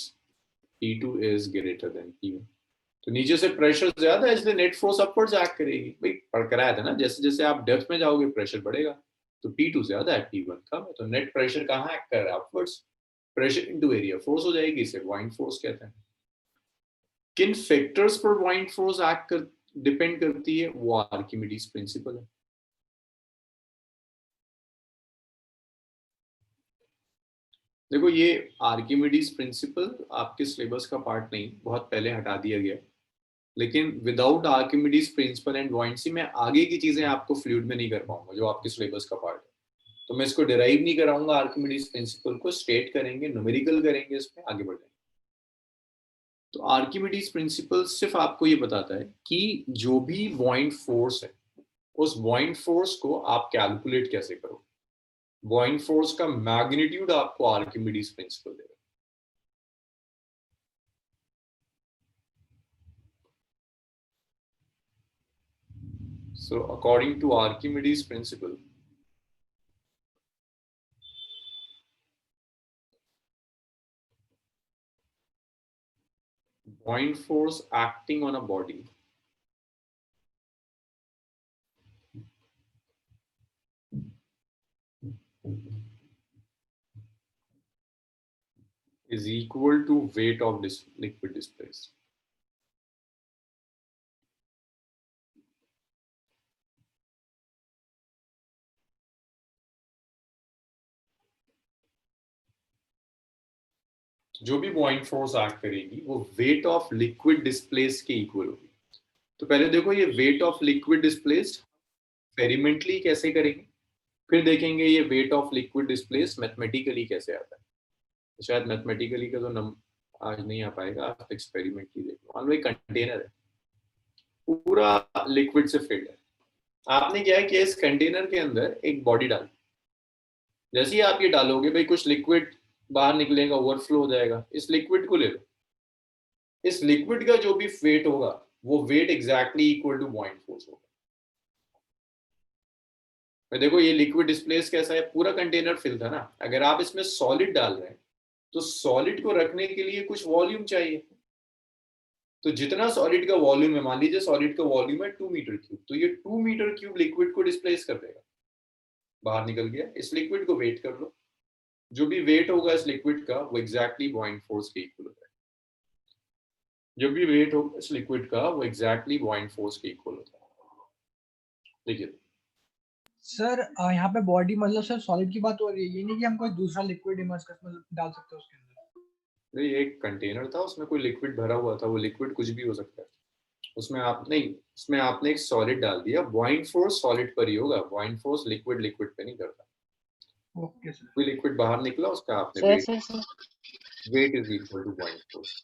P2 is greater than P1। तो नीचे से प्रेशर ज्यादा है इसलिए नेट फोर्स अपवर्ड्स एक्ट करेगी। भाई पढ़ कराया था ना, जैसे जैसे आप डेप्थ में जाओगे प्रेशर बढ़ेगा। तो P2 ज्यादा है, P1 कम है, तो नेट प्रेशर कहाँ एक्ट कर रहा है? Upwards. Pressure into area force हो जाएगी, इसे बुoyant फोर्स कहते हैं। किन फैक्टर्स पर बुoyant फोर्स एक्ट कर डिपेंड करती है? वो आर्किमिडीज प्रिंसिपल है। देखो ये आर्किमिडीज प्रिंसिपल आपके सिलेबस का पार्ट नहीं, बहुत पहले हटा दिया गया। लेकिन विदाउट आर्किमिडीज प्रिंसिपल एंड बुoyancy मैं आगे की चीजें आपको फ्लूइड में नहीं कर पाऊंगा जो आपके सिलेबस का पार्ट है। तो मैं इसको डिराइव नहीं कराऊंगा, आर्किमिडीज प्रिंसिपल को स्टेट करेंगे, न्यूमेरिकल करेंगे, इसमें आगे बढ़ेंगे। तो आर्किमिडीज प्रिंसिपल सिर्फ आपको ये बताता है कि जो भी बुoyant फोर्स है, उस बुoyant फोर्स को आप कैलकुलेट कैसे करो। बुoyant फोर्स का मैग्नीट्यूड आपको आर्किमिडीज प्रिंसिपल देगा। So according to Archimedes principle, buoyant force acting on a body is equal to weight of liquid displaced. जो भी बॉइंग फोर्स एक्ट करेगी वो वेट ऑफ लिक्विड डिस्प्लेस के इक्वल होगी। तो पहले देखो ये weight of liquid displaced experimentally कैसे करेंगे, फिर देखेंगे ये weight of liquid displace mathematically कैसे आता है। शायद मैथमेटिकली का तो आज नहीं आ पाएगा, आप एक्सपेरिमेंटली देखो। मान लो एक कंटेनर है, पूरा लिक्विड से फिल्ड है, आपने क्या किया, इस कंटेनर के अंदर एक बॉडी डाल, जैसे ही आप ये डालोगे भाई कुछ लिक्विड बाहर निकलेगा, ओवरफ्लो हो जाएगा। इस लिक्विड को ले लो, इस लिक्विड का जो भी वेट होगा वो weight exactly equal to buoyant force होगा। देखो ये लिक्विड डिस्प्लेस कैसा है, पूरा कंटेनर फिल था ना, अगर आप इसमें सॉलिड डाल रहे हैं तो सॉलिड को रखने के लिए कुछ वॉल्यूम चाहिए। तो जितना सॉलिड का वॉल्यूम है, मान लीजिए सॉलिड का वॉल्यूम है 2 मीटर क्यूब, तो ये 2 मीटर क्यूब लिक्विड को डिस्प्लेस कर देगा, बाहर निकल गया। इस लिक्विड को वेट कर लो, जो भी वेट होगा इस लिक्विड का वो एग्जैक्टली बॉइंग फोर्स के इक्वल होता है। जो भी वेट होगा इस लिक्विड का वो एग्जैक्टली बॉइंग फोर्स के इक्वल होता है। देखिए सर यहाँ पे बॉडी मतलब सर सॉलिड की बात हो रही है, ये नहीं कि हम कोई दूसरा लिक्विड इमर्स कर मतलब डाल सकते हैं उसके अंदर। ये एक कंटेनर था, उसमें कोई लिक्विड भरा हुआ था, वो लिक्विड कुछ भी हो सकता है, उसमें आपने एक सॉलिड डाल दिया, बॉइंग फोर्स सॉलिड पर ही होगा, बॉइंग फोर्स लिक्विड पे नहीं करता। Okay sir. कोई लिक्विड बाहर निकला, उसका आपने weight is equal to buoyant force.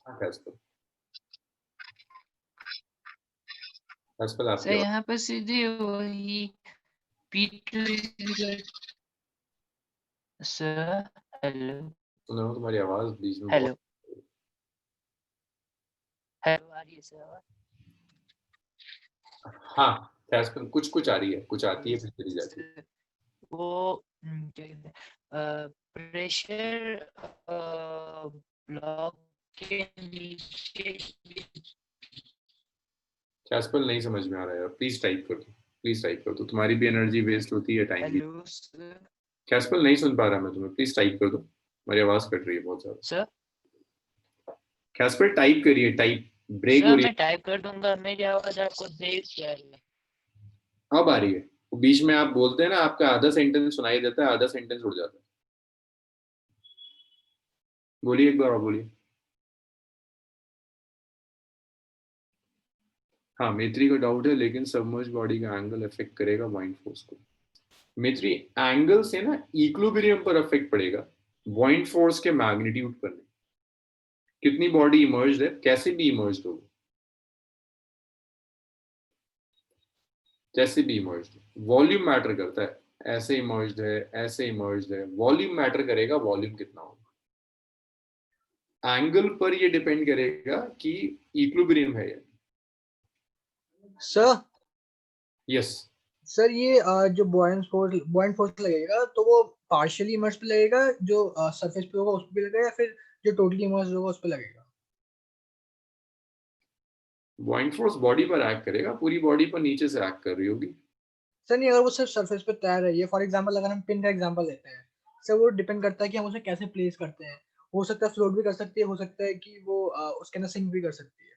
Sir यहाँ पर सीधे वही P2 सर, हेलो सुन रहा हूँ तुम्हारी आवाज बीच में हेलो हेलो आ रही है सर? हाँ कुछ आ रही है, कुछ आती है फिर चली जाती है। वो क्या कहते हैं, प्रेशर ब्लॉक के नीचे कैस्पल नहीं समझ में आ रहा है, प्लीज टाइप कर दो, तुम्हारी भी एनर्जी वेस्ट होती है, टाइम भी। कैस्पल नहीं सुन पा रहा मैं तुम्हें, प्लीज टाइप कर दो, मेरी आवाज कट रही है बहुत ज्यादा। सर कैस्पल टाइप करिए, टाइप ब्रेक हो रही है। मैं टाइप कर दूंगा, मेरी आवाज आपको देख क्या है? अब आ रही है, बीच में आप बोलते हैं ना, आपका आधा सेंटेंस सुनाई देता है, आधा सेंटेंस उड़ जाता है। बोलिए, एक बार और बोलिए। हाँ, मैत्री का डाउट है, लेकिन सबमर्ज बॉडी का एंगल अफेक्ट करेगा बॉइंग फोर्स को। मैत्री, एंगल से ना इक्विलिब्रियम पर अफेक्ट पड़ेगा, बॉइंग फोर्स के मैग्नीट्यूड पर नहीं। कितनी बॉडी इमर्ज्ड है, कैसे भी इमर्ज्ड हो, जैसे भी इमर्ज्ड, वॉल्यूम मैटर करता है। ऐसे इमर्ज्ड है, ऐसे इमर्ज्ड है, वॉल्यूम मैटर करेगा, वॉल्यूम कितना होगा। एंगल पर ये डिपेंड करेगा कि इक्विलिब्रियम है या। सर यस सर ये जो बॉइंट फोर्स लगेगा तो वो पार्शियली इमर्स पे लगेगा, जो सरफेस पे होगा उस पे लगेगा, या फिर जो टोटली इमर्स होगा उस पे लगेगा? बॉइंग फोर्स बॉडी पर एक्ट करेगा, पूरी बॉडी पर नीचे से एक्ट कर रही होगी। सर नहीं, अगर वो सिर्फ सरफेस पे तैर रही है, फॉर एग्जांपल अगर हम पिन का एग्जांपल लेते हैं सर, वो डिपेंड करता है कि हम उसे कैसे प्लेस करते हैं। हो सकता है फ्लोट भी कर सकती है, हो सकता है कि वो उसके अंदर सिंक भी कर सकती है।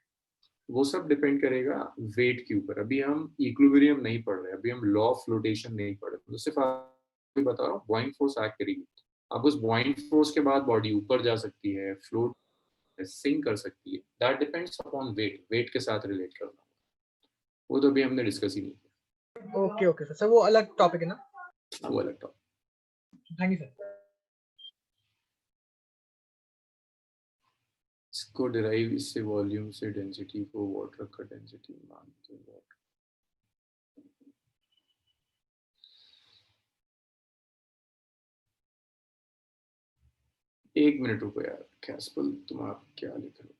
वो सब डिपेंड करेगा वेट के ऊपर। अभी हम इक्विलिब्रियम नहीं पढ़ रहे, अभी हम लॉ ऑफ फ्लोटेशन नहीं पढ़ रहे, तो सिर्फ आपको बता रहा हूँ बॉइंग फोर्स एक्ट करेगी। अब उस बॉइंग फोर्स के बाद बॉडी ऊपर जा सकती है, फ्लोट सिंक कर सकती है, दैट डिपेंड्स अपॉन वेट के साथ रिलेट करना, वो तो अभी हमने डिस्कस ही नहीं किया। ओके ओके सर, वो अलग टॉपिक है ना? वो अलग टॉपिक। Thank you sir. इसको डिराइव इससे वॉल्यूम से डेंसिटी को वाटर का डेंसिटी मानते हैं। एक मिनट रुको यार, कैस्पल तुम आप क्या लिख रहे हो?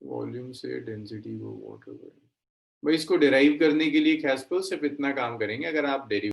वॉल्यूम से डेंसिटी को वाटर, भाई इसको डिराइव करने के लिए कैस्पल सिर्फ इतना काम करेंगे, अगर आप डेरिव